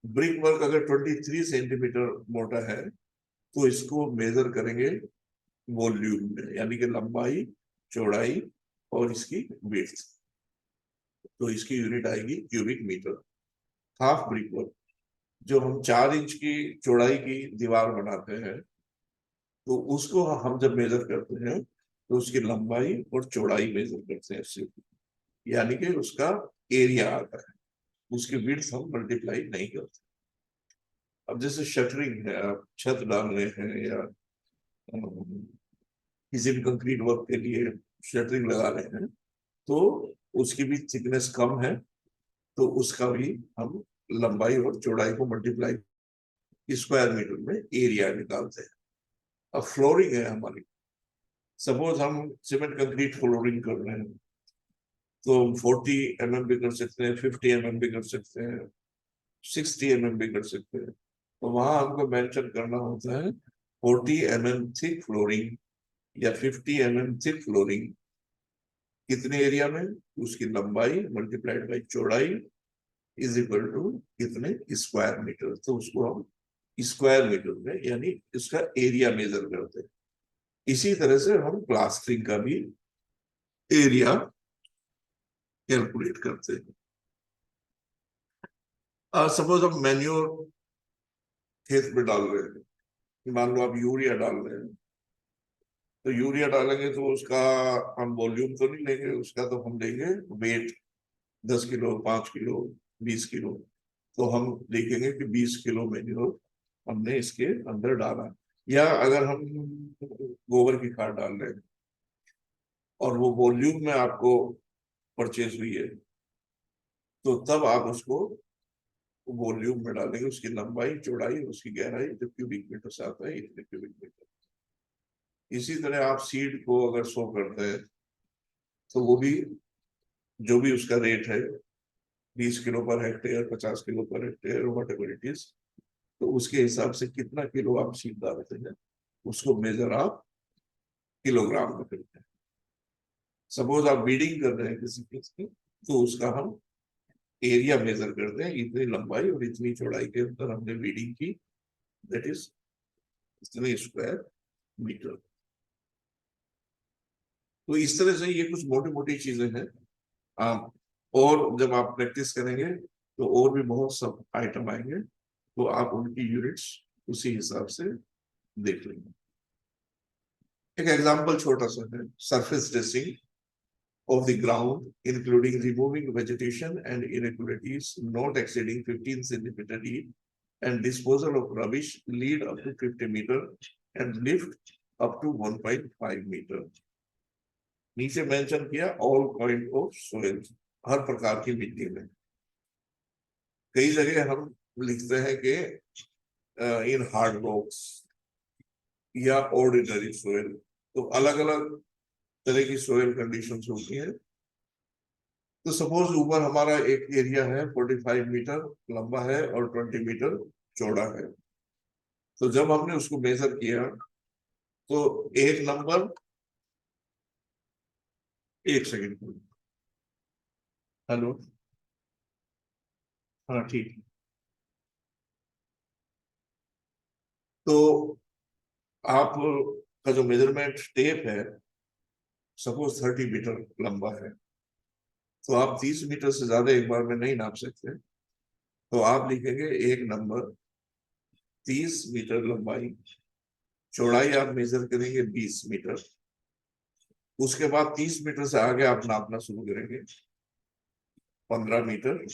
ब्रिक वर्क अगर 23 सेंटीमीटर मोटा है तो इसको मेजर करेंगे वॉल्यूम में, यानी कि लंबाई, चौड़ाई और इसकी विड्थ। तो इसकी यूनिट आएगी cubic metre. Half brick work, जो हम 4 इंच की चौड़ाई की दीवार बनाते हैं, तो उसको हम जब मेजर करते हैं तो उसकी लंबाई और चौड़ाई मेजर करते हैं उससे, यानी कि उसका एरिया आता है, उसकी विड्थ हम मल्टीप्लाई नहीं करते। अब जैसे शटरिंग है, आप छत डाल रहे हैं या किसी भी कंक्रीट वर्क के लिए शटरिंग लगा रहे हैं, तो उसकी भी थिकनेस कम है, तो उसका भी हम लंबाई और चौड़ाई को मल्टीप्लाई स्क्वायर मीटर में एरिया निकालते हैं। अब फ्लोरिंग है हमारी, सपोज हम सीमेंट कंक्रीट फ्लोरिंग कर रहे हैं, तो 40 mm भी कर सकते हैं, 50 mm भी कर सकते हैं, 60 mm भी कर सकते हैं। तो वहां हमको मेंशन करना होता है 40 mm थिक फ्लोरिंग या 50 mm थिक फ्लोरिंग, कितने एरिया में, उसकी लंबाई मल्टीप्लाइड बाई चौड़ाई इज इक्वल टू कितने स्क्वायर मीटर। तो उसको हम स्क्वायर मीटर में यानी इसका एरिया मेजर करते हैं। इसी तरह से हम प्लास्टरिंग का भी एरिया कैलकुलेट करते हैं। सपोज हम मैन्योर खेत में डाल रहे हैं, मान लो आप यूरिया डाल रहे हैं, तो यूरिया डालेंगे तो उसका हम वॉल्यूम तो नहीं लेंगे, उसका तो हम लेंगे वेट, 10 किलो, 5 किलो, 20 किलो। तो हम लिखेंगे कि 20 किलो मैन्योर हमने इसके अंदर डाला। या अगर हम गोबर की खाद डाल रहे हैं और वो वॉल्यूम में आपको परचेज हुई है, तो तब आप उसको वॉल्यूम में डालेंगे, उसकी लंबाई, चौड़ाई, उसकी गहराई, जो क्यूबिक मीटर से आता है इतने क्यूबिक मीटर। इसी तरह आप सीड को अगर सो करते हैं, तो वो भी जो भी उसका रेट है, 20 kilo per hectare, 50 kilo per hectare, what ever it is, तो उसके हिसाब से कितना किलो आप सीड डालते हैं, उसको मेजर आप किलोग्राम में करते हैं। सपोज आप बीडिंग कर रहे हैं किसी चीज की, तो उसका हम एरिया मेजर करते हैं, इतनी लंबाई और इतनी चौड़ाई के अंदर हमने बीडिंग की, दैट इज इतने स्क्वायर मीटर। तो इस तरह से ये कुछ मोटी मोटी चीजें हैं। आप और जब आप प्रैक्टिस करेंगे तो और भी बहुत सब आइटम आएंगे, तो आप उनकी यूनिट्स उसी हिसाब से देख लेंगे। एक एग्जांपल छोटा सा है, surface dressing of the ground, including removing vegetation and inequalities not exceeding 15 centimeter deep, and disposal of rubbish lead up to 50 meter and lift up to 1.5 meter. नीचे मेंशन किया ऑल काइंड ऑफ सोइल, हर प्रकार की मिट्टी में। कई जगह हम लिखते हैं कि इन हार्ड रॉक्स या ऑर्डिनरी सोइल, तो अलग अलग तरह की सोइल कंडीशंस होती हैं। तो सपोज ऊपर हमारा एक एरिया है 45 मीटर लंबा है और 20 मीटर चौड़ा है, तो जब हमने उसको मेजर किया तो एक नंबर, एक सेकंड, हेलो, हाँ ठीक। तो आप का जो मेजरमेंट टेप है, सपोज 30 मीटर लंबा है, तो आप 30 मीटर से ज्यादा एक बार में नहीं नाप सकते, तो आप लिखेंगे एक नंबर, 30 मीटर लंबाई, चौड़ाई आप मेजर करेंगे 20 मीटर, उसके बाद 30 मीटर से आगे आप नापना शुरू करेंगे 15 मीटर,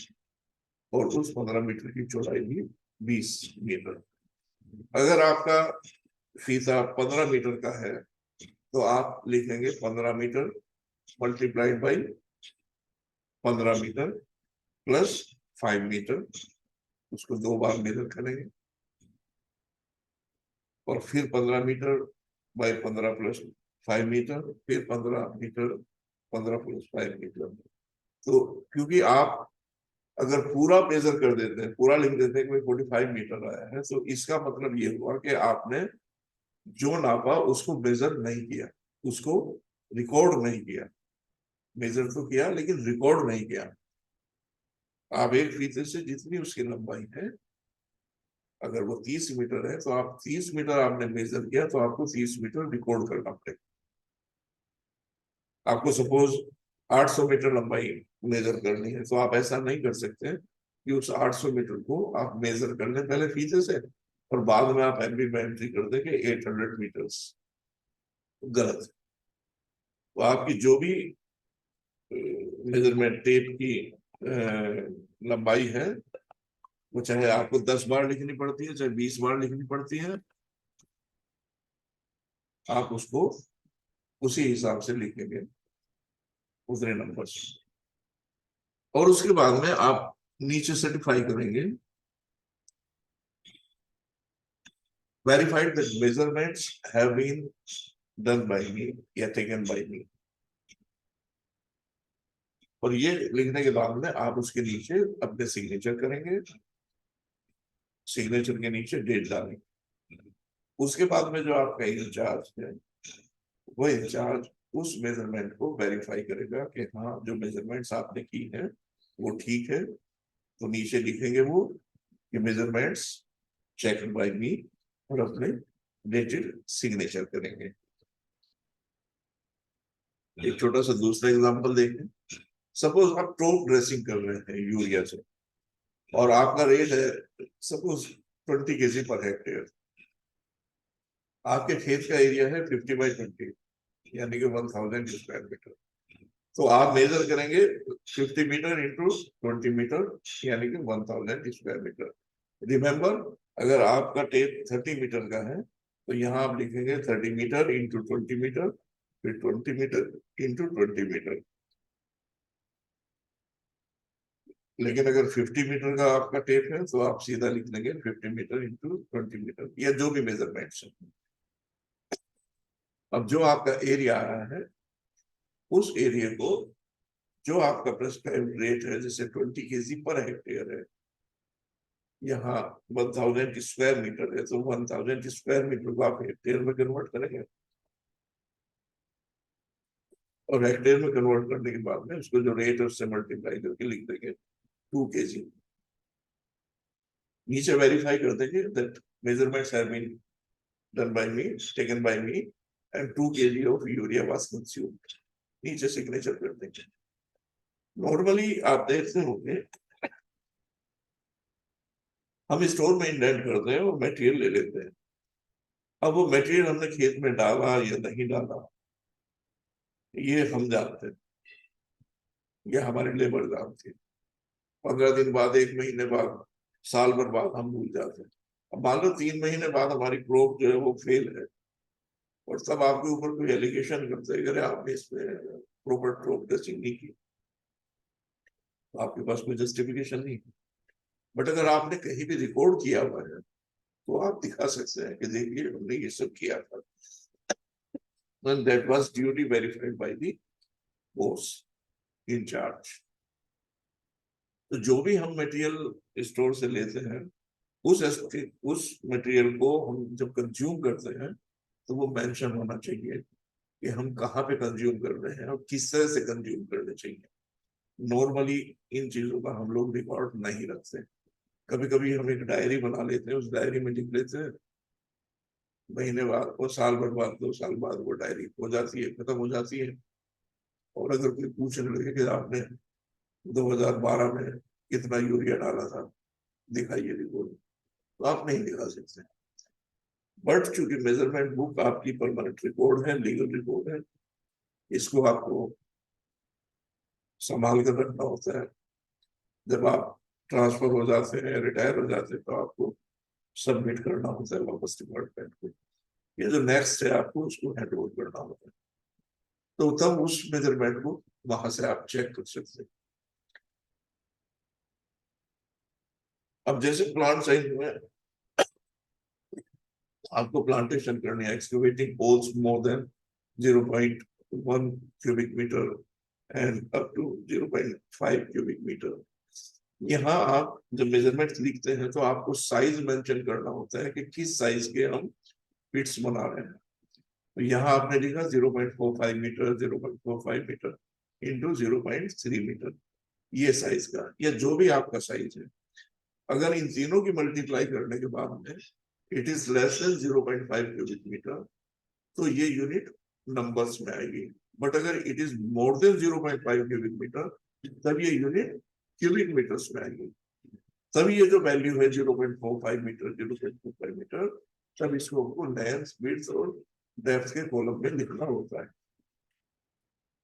और उस 15 मीटर की चौड़ाई भी 20 मीटर। अगर आपका फीता 15 मीटर का है, तो आप लिखेंगे 15 metre multiplied by 15 metre plus 5 metre, उसको 2 बार मेजर करेंगे, और फिर 15 मीटर बाई 15 प्लस 5 मीटर, फिर 15 मीटर 15 प्लस 5 मीटर। तो क्योंकि आप अगर पूरा मेजर कर देते हैं, पूरा लिख देते हैं कि 45 मीटर आया है, तो इसका मतलब ये हुआ कि आपने जो नापा उसको मेजर नहीं किया, उसको रिकॉर्ड नहीं किया। मेजर तो किया लेकिन रिकॉर्ड नहीं किया। आप एक फीते से जितनी उसकी लंबाई है अगर वो 30 मीटर है तो आप 30 मीटर आपने मेजर किया तो आपको 30 मीटर रिकॉर्ड करना पड़ेगा। आपको सपोज 800 मीटर लंबाई मेजर करनी है तो आप ऐसा नहीं कर सकते कि उस 800 मीटर को आप मेजर कर लें पहले फीते से और बाद में आप एमबी में एंट्री कर देंगे 800 मीटर्स। गलत है। तो आपकी जो भी मेजरमेंट टेप की लंबाई है वो चाहे आपको 10 बार लिखनी पड़ती है चाहे 20 बार लिखनी पड़ती है, आप उसको उसी हिसाब से लिखेंगे उतने नंबर से। और उसके बाद में आप नीचे सर्टिफाई करेंगे verified that measurements have been done by me या टेकन बाय मी। और ये लिखने के बाद में आप उसके नीचे अपने सिग्नेचर करेंगे, सिग्नेचर के नीचे डेट डालेंगे। उसके बाद में जो आपका इंचार्ज है वो इंचार्ज उस मेजरमेंट को वेरीफाई करेगा कि हाँ जो मेजरमेंट्स आपने की है वो ठीक है, तो नीचे लिखेंगे वो कि मेजरमेंट्स चेक बाय मी और अपने डेटेड सिग्नेचर करेंगे। एक छोटा सा दूसरा एग्जांपल देखें। सपोज आप टॉप ड्रेसिंग कर रहे हैं यूरिया से और आपका रेट है सपोज 20 kg पर हेक्टेयर। आपके खेत का एरिया है 50/20 यानी कि 1000 स्क्वायर मीटर। तो आप मेजर करेंगे 50 मीटर इंटू 20 मीटर यानी कि 1000 स्क्वायर मीटर। रिमेंबर अगर आपका टेप 30 मीटर का है तो यहाँ आप लिखेंगे 30 मीटर इंटू 20 मीटर फिर 20 मीटर इंटू 20 मीटर। लेकिन अगर 50 मीटर का आपका टेप है तो आप सीधा लिख लेंगे 50 मीटर इंटू 20 मीटर या जो भी मेजरमेंट्स है। अब जो आपका एरिया आ रहा है उस एरिया को जो आपका प्रेस्क्राइब्ड रेट है जैसे 20 kg पर हेक्टेयर है, यहाँ 1000 स्क्वायर मीटर है तो 1000 स्क्वायर मीटर को आप हेक्टेयर में कन्वर्ट करेंगे और हेक्टेयर में कन्वर्ट करने के बाद में उसको जो रेट है उससे मल्टीप्लाई करके लिख देंगे 2 kg। नीचे वेरीफाई कर देंगे that measurements have been done by me, taken by me, and 2 kg of urea was consumed. नीचे सिग्नेचर कर देंगे। नॉर्मली आप देखते होंगे हम स्टोर में इंडेंट करते हैं और मटेरियल ले लेते हैं। अब वो मटेरियल हमने खेत में डाला या नहीं डाला ये हम जानते हैं, ये हमारे लेबर जानते हैं। 15 दिन बाद, 1 महीने बाद, साल भर बाद हम भूल जाते हैं। अब मान लो 3 महीने बाद हमारी क्रॉप जो है वो फेल है और तब आपके ऊपर कोई एलिगेशन करते हैं आपने इसमें प्रॉपर क्रॉप ड्रेसिंग नहीं की, तो आपके पास कोई जस्टिफिकेशन नहीं है। बट अगर आपने कहीं भी रिकॉर्ड किया हुआ है तो आप दिखा सकते हैं कि देखिए हमने ये सब किया था। And that was duly verified by the boss in charge। तो जो भी हम मटेरियल स्टोर से लेते हैं उस मटेरियल को हम जब कंज्यूम करते हैं तो वो मेंशन होना चाहिए कि हम कहाँ पे कंज्यूम कर रहे हैं और किस तरह से कंज्यूम करने चाहिए। नॉर्मली इन चीजों का हम लोग रिकॉर्ड नहीं रखते। कभी कभी हम एक डायरी बना लेते हैं, उस डायरी में लिख लेते हैं, महीने बाद और साल भर बाद 2 साल बाद वो डायरी हो जाती है, खत्म हो जाती है। और अगर कोई पूछने लगे कि आपने 2012 में कितना यूरिया डाला था दिखाइए रिपोर्ट, तो आप नहीं दिखा सकते। बट चूंकि मेजरमेंट बुक आपकी परमानेंट रिकॉर्ड है, लीगल रिकॉर्ड है, इसको आपको संभाल कर रखना होता है। जब आप ट्रांसफर हो जाते हैं, रिटायर हो जाते हैं, तो आपको सबमिट करना होता है वापस डिपार्टमेंट को। ये जो नेक्स्ट है आपको उसको हैंड ओवर करना होता है, तो तब उस मेजरमेंट को वहां से आप चेक कर सकते हैं। अब जैसे प्लांट साइज में आपको प्लांटेशन करनी है, excavating holes more than 0.1 cubic metre and up to 0.5 cubic metre. यहाँ आप जब मेजरमेंट लिखते हैं तो आपको साइज मेंशन करना होता है कि किस साइज के हम पिट्स बना रहे हैं। तो यहाँ आपने लिखा 0.45 मीटर, 0.45 मीटर इंटू 0.3 मीटर, ये साइज का या जो भी आपका साइज है। अगर इन तीनों की मल्टीप्लाई करने के बाद में it is less than 0.5 cubic metre, तो ये यूनिट नंबर्स में आएगी। बट अगर it is more than 0.5 cubic metre, तब ये यूनिट क्यूबिक मीटर्स में आएगी। तब ये जो वैल्यू है 0.45 मीटर, 0.45 मीटर, तब इसको हमको लेंथ, विड्थ और डेप्थ के कॉलम में लिखना होता है।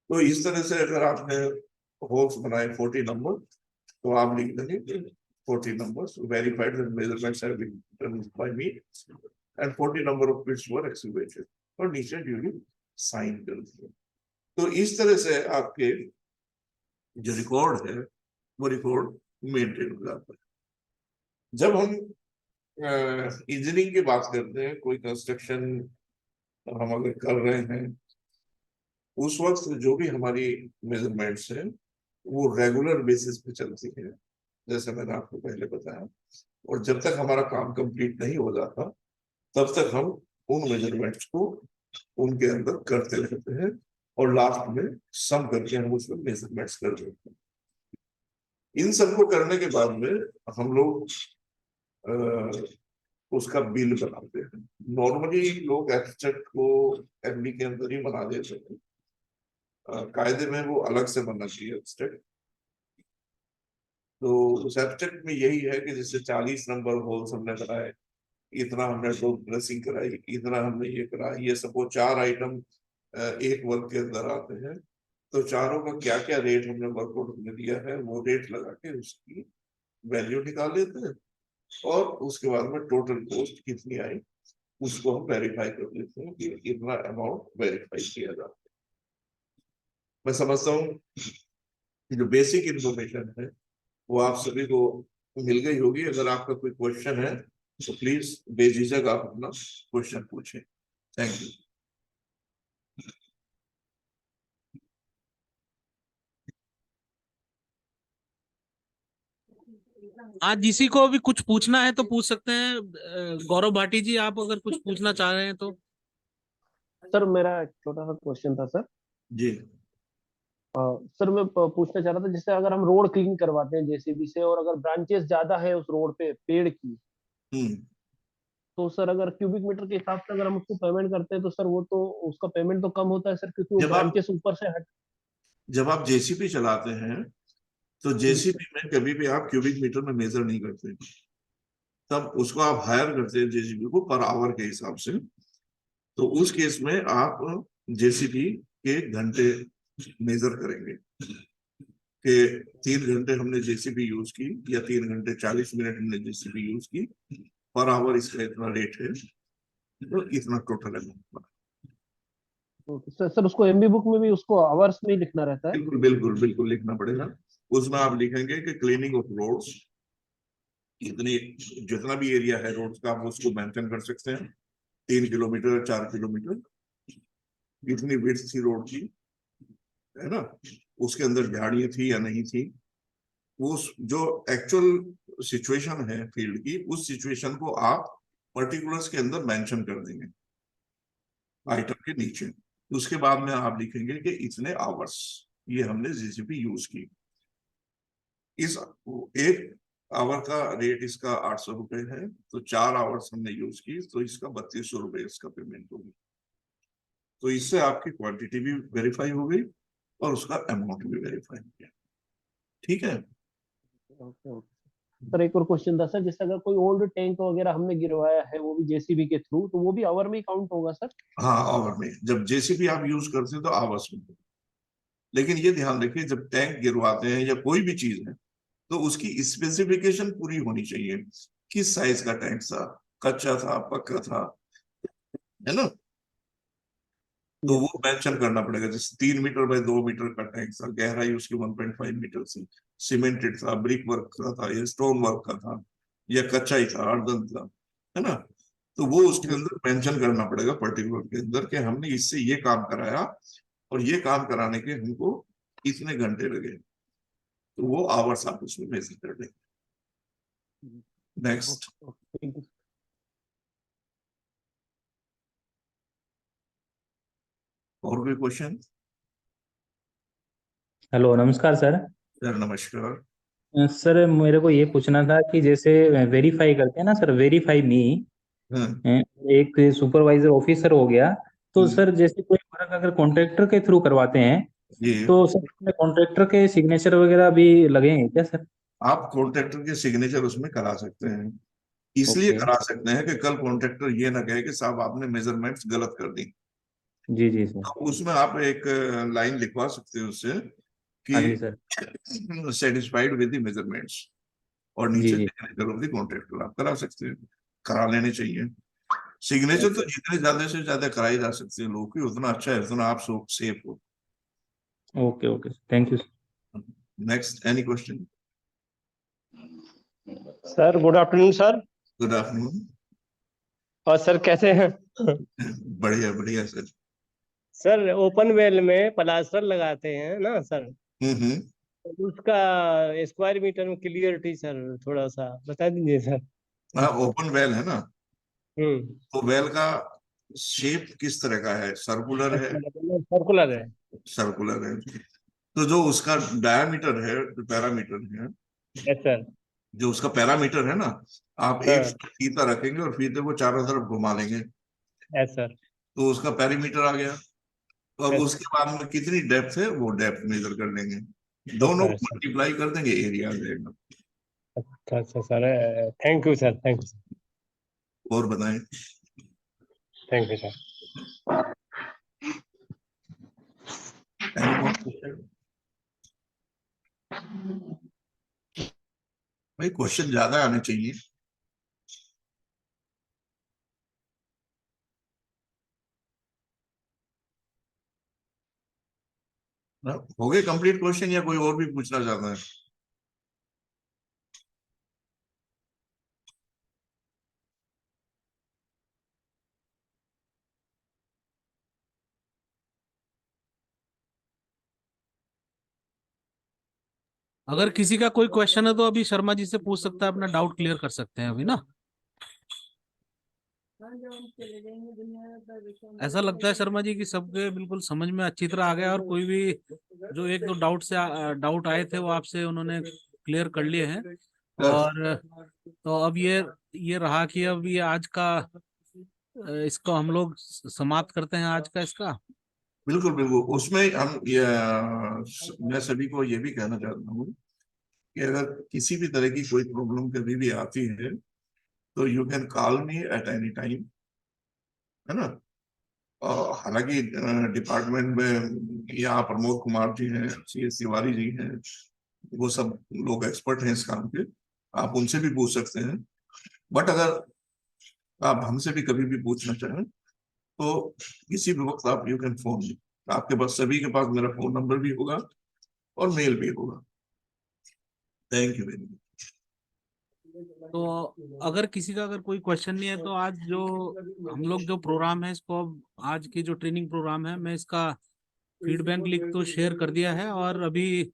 तो इस तरह से अगर आपने होल्स बनाए 40 नंबर, तो आप लिख देंगे 40 numbers verified that measurements have been done by me and 40 number of bits were excavated, और नीचे ड्यूली साइन कर दिया। तो इस तरह से आपके जो रिकॉर्ड है वो रिकॉर्ड मेंटेन हो जाता है। जब हम इंजीनियरिंग की बात करते हैं, कोई कंस्ट्रक्शन हम अगर कर रहे हैं, उस वक्त जो भी हमारी मेजरमेंट्स हैं वो रेगुलर बेसिस पे चलती है, जैसे मैंने आपको पहले बताया। और जब तक हमारा काम कंप्लीट नहीं हो जाता, तब तक हम उन मेजरमेंट्स को उनके अंदर करते रहते हैं, और लास्ट में सम करके हम उसमें मेजरमेंट्स कर देते हैं। इन सबको करने के बाद में हम लोग उसका बिल बनाते हैं। नॉर्मली लोग एब्स्ट्रैक्ट को एमडी के अंदर ही बना देते हैं, कायदे में वो अलग से बनना चाहिए एब्स्ट्रैक्ट। तो उस एब्स्ट्रैक्ट में यही है कि जैसे 40 नंबर होल्स हमने बनाए, इतना हमने डोप ड्रेसिंग कराई, इतना हमने ये करा, ये सब वो 4 आइटम एक वर्क के अंदर आते हैं। तो चारों का क्या क्या रेट हमने वर्कआउट में दिया है, वो रेट लगा के उसकी वैल्यू निकाल लेते हैं, और उसके बाद में टोटल कॉस्ट कितनी आई उसको हम वेरीफाई कर लेते हैं कि इतना अमाउंट वेरीफाई किया जाता है। मैं समझता हूँ कि जो बेसिक इंफॉर्मेशन है वो आप सभी को मिल गई होगी। अगर आपका कोई क्वेश्चन है तो प्लीज बेझिझक आप अपना क्वेश्चन पूछें। Thank you. आज जिसी को भी कुछ पूछना है तो पूछ सकते हैं। गौरव भाटी जी, आप अगर कुछ पूछना चाह रहे हैं तो। सर मेरा एक छोटा सा क्वेश्चन था सर। जी सर मैं पूछना चाह रहा था, जैसे अगर हम रोड क्लीन करवाते हैं जेसीबी से, और अगर ब्रांचेस ज्यादा है उस रोड पे पेड़ की, हम्म तो सर अगर क्यूबिक मीटर के हिसाब से अगर हम उसको पेमेंट करते हैं, तो सर वो तो उसका पेमेंट तो कम होता है सर, क्योंकि वो जब आप ब्रांचेस ऊपर से हट। जब आप जेसीबी चलाते हैं तो जी सर। जेसीबी में कभी भी आप क्यूबिक मीटर में मेजर नहीं करते, तब उसको आप हायर करते हैं जेसीबी को पर आवर के हिसाब से। तो उस केस में आप जेसीबी के घंटे मेजर करेंगे कि 3 घंटे हमने जेसीबी यूज की, या 3 घंटे 40 मिनट हमने जेसीबी यूज की, पर आवर इसका इतना रेट है, तो इतना टोटल अमाउंट। सर सर उसको एमबी बुक में भी उसको आवर्स में ही लिखना रहता है? बिल्कुल बिल्कुल बिल्कुल लिखना पड़ेगा। उसमें आप लिखेंगे कि क्लीनिंग ऑफ रोड्स, इतनी जितना भी एरिया है रोड का आप उसको मेंशन कर सकते हैं, 3 किलोमीटर 4 किलोमीटर, कितनी विड्थ थी रोड की, है ना, उसके अंदर झाड़ियां थी या नहीं थी, उस जो एक्चुअल सिचुएशन है फील्ड की, उस सिचुएशन को आप पर्टिकुलर्स के अंदर मेंशन कर देंगे आइटम के नीचे। उसके बाद में आप लिखेंगे कि इतने आवर्स ये हमने जीसीपी यूज की। इस एक आवर का रेट इसका 800 रुपए है, तो 4 आवर्स हमने यूज की तो इसका 3200 रुपए इसका पेमेंट होगी। तो इससे आपकी क्वांटिटी भी वेरीफाई हो गई और उसका अमाउंट भी वेरीफाई हो गया। ठीक है। Okay okay. सर एक और क्वेश्चन था सर, जैसे अगर कोई ओल्ड टैंक वगैरह हमने गिरवाया है वो भी जेसीबी के थ्रू, तो वो भी आवर में ही काउंट होगा सर? हाँ, आवर में जब जेसीबी आप यूज करते हैं तो आवर्स में, लेकिन ये ध्यान रखिए जब टैंक गिरवाते हैं या कोई भी चीज है तो उसकी स्पेसिफिकेशन पूरी होनी चाहिए। किस साइज का टैंक था, कच्चा था, पक्का था, है ना, तो वो मेंशन करना पड़ेगा। जैसे 3 मीटर बाय 2 मीटर का टैंक था, गहराई उसकी 1.5 मीटर थी, सीमेंटेड था, ब्रिक वर्क का था या स्टोन वर्क का था, या कच्चा ही था, अर्दन था, है ना, तो वो उसके अंदर मेंशन करना पड़ेगा पर्टिकुलर के अंदर कि हमने इससे ये काम कराया और ये काम कराने के हमको इतने घंटे लगे, तो वो आवर्स आप उसमें मेंशन कर देंगे। नेक्स्ट। Thank you. और कोई क्वेश्चन? हेलो, नमस्कार सर। सर नमस्कार। सर मेरे को ये पूछना था कि जैसे वेरीफाई करते हैं ना सर, वेरीफाई मी, हाँ, एक सुपरवाइजर ऑफिसर हो गया, तो हम्म, सर जैसे कोई वर्क अगर कॉन्ट्रैक्टर के थ्रू करवाते हैं ये तो सर उसमें कॉन्ट्रैक्टर के सिग्नेचर वगैरह भी लगेंगे क्या सर? आप कॉन्ट्रैक्टर के सिग्नेचर उसमें करा सकते हैं। इसलिए ओके। करा सकते हैं कि कल कॉन्ट्रैक्टर ये ना कहे कि साहब आपने मेजरमेंट्स गलत कर दी। जी जी सर। तो उसमें आप एक लाइन लिखवा सकते हो उससे हाँ जी सर। कि सेटिस्फाइड विद द मेजरमेंट्स, और जी नीचे जी। सिग्नेचर ऑफ द कॉन्ट्रैक्टर आप करा सकते हैं। करा लेने चाहिए। सिग्नेचर तो जितने ज्यादा से ज्यादा कराई जा सकती है लोगों की, उतना अच्छा है, उतना आप सेफ हो। Okay okay, thank you. Next, any question? Sir good afternoon sir. Good afternoon. और सर कैसे हैं? बढ़िया बढ़िया सर। सर ओपन वेल में प्लास्टर लगाते हैं ना सर, हम्म। तो उसका स्क्वायर मीटर में क्लियरिटी सर थोड़ा सा बता दीजिए सर। हाँ, ओपन वेल है ना, हम्म। तो वेल का शेप किस तरह का है? सर्कुलर है? सर्कुलर है। सर्कुलर है। तो जो उसका डायमीटर है, जो पैरामीटर है, यस सर। जो उसका पैरामीटर है ना, आप एक हाँ। फीता रखेंगे और फीते को चारों तरफ घुमा लेंगे, यस सर। तो उसका पेरीमीटर आ गया। और यस। उसके बाद में कितनी डेप्थ है वो डेप्थ मेजर कर लेंगे, दोनों अच्छा को अच्छा। मल्टीप्लाई कर देंगे, एरिया आ जाएगा। अच्छा अच्छा sir, thank you sir, thank you sir, और बताएं? Thank you sir. Any more question? भाई क्वेश्चन ज्यादा आने चाहिए। हो गए कंप्लीट क्वेश्चन या कोई और भी पूछना चाहता है? अगर किसी का कोई क्वेश्चन है तो अभी शर्मा जी से पूछ सकता है, अपना डाउट क्लियर कर सकते हैं अभी ना। ऐसा लगता है शर्मा जी कि सबके बिल्कुल समझ में अच्छी तरह आ गया, और कोई भी जो एक दो डाउट आए थे वो आपसे उन्होंने क्लियर कर लिए हैं। बस, और तो अब ये रहा कि अब ये आज का इसको हम लोग समाप्त करते हैं आज का इसका। बिल्कुल बिल्कुल। उसमें हम मैं सभी को ये भी कहना चाहता हूँ कि अगर किसी भी तरह की कोई प्रॉब्लम कभी भी आती है तो you can call me at any time, है ना। हालांकि डिपार्टमेंट में यहाँ प्रमोद कुमार जी हैं, CS तिवारी जी हैं, वो सब लोग एक्सपर्ट हैं इस काम के, आप उनसे भी पूछ सकते हैं। बट अगर आप हमसे भी कभी भी पूछना चाहें तो किसी भी वक्त आप यू कैन फोन मी। आपके पास सभी के पास मेरा फोन नंबर भी होगा और मेल भी होगा। Thank you very much. तो अगर किसी का अगर कोई क्वेश्चन नहीं है तो आज जो हम लोग जो प्रोग्राम है इसको, अब आज की जो ट्रेनिंग प्रोग्राम है मैं इसका फीडबैक लिंक तो शेयर कर दिया है, और अभी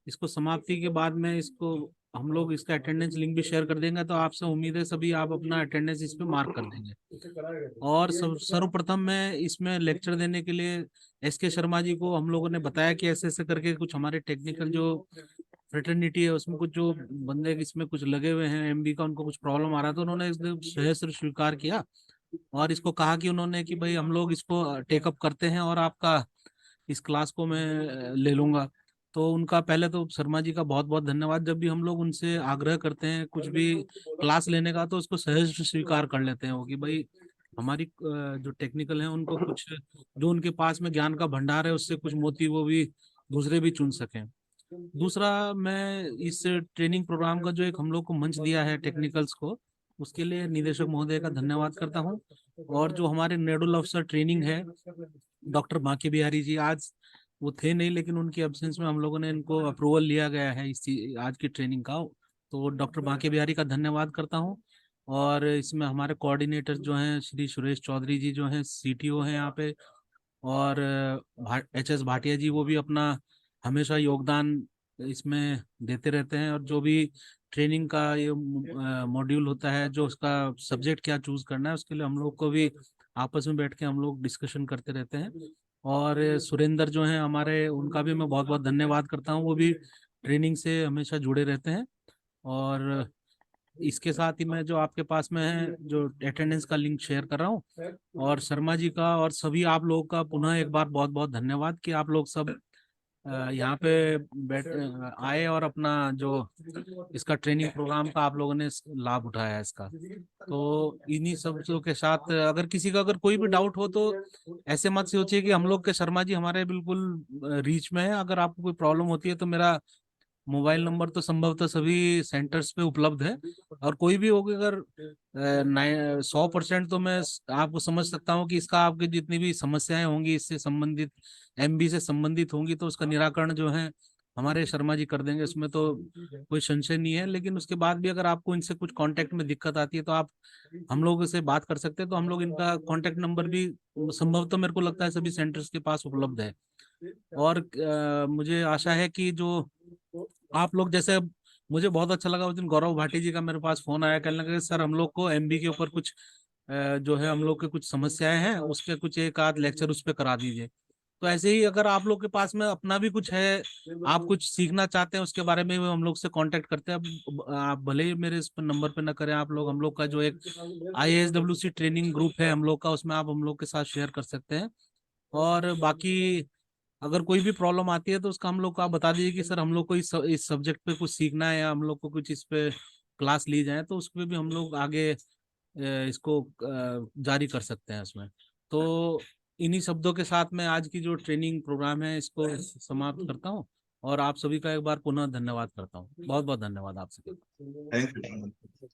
इसको समाप्ति के बाद में इसको हम लोग इसका अटेंडेंस लिंक भी शेयर कर देंगे। तो आपसे उम्मीद है सभी आप अपना अटेंडेंस इस पे मार्क कर देंगे। और सर्वप्रथम मैं इसमें लेक्चर देने के लिए SK शर्मा जी को हम लोगों ने बताया कि ऐसे ऐसे करके कुछ हमारे टेक्निकल जो फ्रेटर्निटी है उसमें कुछ जो बंदे इसमें कुछ लगे हुए हैं MB का, उनको कुछ प्रॉब्लम आ रहा था, तो उन्होंने इसको सहर्ष स्वीकार किया और इसको कहा कि उन्होंने कि भाई हम लोग इसको टेकअप करते हैं और आपका इस क्लास को मैं ले लूंगा। तो उनका पहले तो शर्मा जी का बहुत बहुत धन्यवाद। जब भी हम लोग उनसे आग्रह करते हैं कुछ भी क्लास लेने का तो उसको सहज स्वीकार कर लेते हैं वो, कि भाई हमारी जो टेक्निकल है उनको कुछ जो उनके पास में ज्ञान का भंडार है उससे कुछ मोती वो भी दूसरे भी चुन सकें। दूसरा, मैं इस ट्रेनिंग प्रोग्राम का जो एक हम लोग को मंच दिया है टेक्निकल्स को, उसके लिए निदेशक महोदय का धन्यवाद करता हूँ। और जो हमारे नोडल अफसर ट्रेनिंग है डॉक्टर बांके बिहारी जी, आज वो थे नहीं लेकिन उनकी एब्सेंस में हम लोगों ने इनको अप्रूवल लिया गया है आज की ट्रेनिंग का। तो डॉक्टर बांके बिहारी का धन्यवाद करता हूँ। और इसमें हमारे कोऑर्डिनेटर जो हैं श्री सुरेश चौधरी जी जो हैं CTO हैं यहाँ पे, और HS भाटिया जी, वो भी अपना हमेशा योगदान इसमें देते रहते हैं। और जो भी ट्रेनिंग का ये मॉड्यूल होता है, जो उसका सब्जेक्ट क्या चूज करना है, उसके लिए हम लोग को भी आपस में बैठ के हम लोग डिस्कशन करते रहते हैं। और सुरेंद्र जो हैं हमारे, उनका भी मैं बहुत बहुत धन्यवाद करता हूँ। वो भी ट्रेनिंग से हमेशा जुड़े रहते हैं। और इसके साथ ही मैं जो आपके पास में है जो अटेंडेंस का लिंक शेयर कर रहा हूँ, और शर्मा जी का और सभी आप लोगों का पुनः एक बार बहुत बहुत धन्यवाद कि आप लोग सब यहाँ पे बैठ आए और अपना जो इसका ट्रेनिंग प्रोग्राम का आप लोगों ने लाभ उठाया है इसका। तो इन्हीं सब चीजों के साथ अगर किसी का अगर कोई भी डाउट हो तो ऐसे मत सोचिए कि हम लोग के शर्मा जी हमारे बिल्कुल रीच में है। अगर आपको कोई प्रॉब्लम होती है तो मेरा मोबाइल नंबर तो संभवतः सभी सेंटर्स पे उपलब्ध है, और कोई भी होगी अगर 100% तो मैं आपको समझ सकता हूँ कि इसका आपकी जितनी भी समस्याएं होंगी इससे संबंधित, एमबी से संबंधित होंगी, तो उसका निराकरण जो है हमारे शर्मा जी कर देंगे, उसमें तो कोई संशय नहीं है। लेकिन उसके बाद भी अगर आपको इनसे कुछ कांटेक्ट में दिक्कत आती है तो आप हम लोगों से बात कर सकते हैं। तो हम लोग इनका कांटेक्ट नंबर भी संभवतः मेरे को लगता है सभी सेंटर्स के पास उपलब्ध है। और मुझे आशा है कि जो आप लोग जैसे, मुझे बहुत अच्छा लगा उस दिन गौरव भाटी जी का मेरे पास फोन आया, कहने लगे सर हम लोग को एमबी के ऊपर कुछ जो है हम लोग के कुछ समस्याएं हैं, उसके कुछ एक आध लेक्चर उस पर करा दीजिए। तो ऐसे ही अगर आप लोग के पास में अपना भी कुछ है, आप कुछ सीखना चाहते हैं उसके बारे में भी हम लोग से कांटेक्ट करते हैं। अब आप भले ही मेरे इस पर नंबर पे ना करें, आप लोग हम लोग का जो एक IASWC ट्रेनिंग ग्रुप है हम लोग का, उसमें आप हम लोग के साथ शेयर कर सकते हैं। और बाकी अगर कोई भी प्रॉब्लम आती है तो उसका हम लोग को आप बता दीजिए कि सर हम लोग को इस सब्जेक्ट पे कुछ सीखना है या हम लोग को कुछ इस पे क्लास ली जाए, तो उस पर भी हम लोग आगे इसको जारी कर सकते हैं उसमें। तो इन्हीं शब्दों के साथ मैं आज की जो ट्रेनिंग प्रोग्राम है इसको समाप्त करता हूँ, और आप सभी का एक बार पुनः धन्यवाद करता हूँ। बहुत बहुत धन्यवाद आप सभी का। Thank you.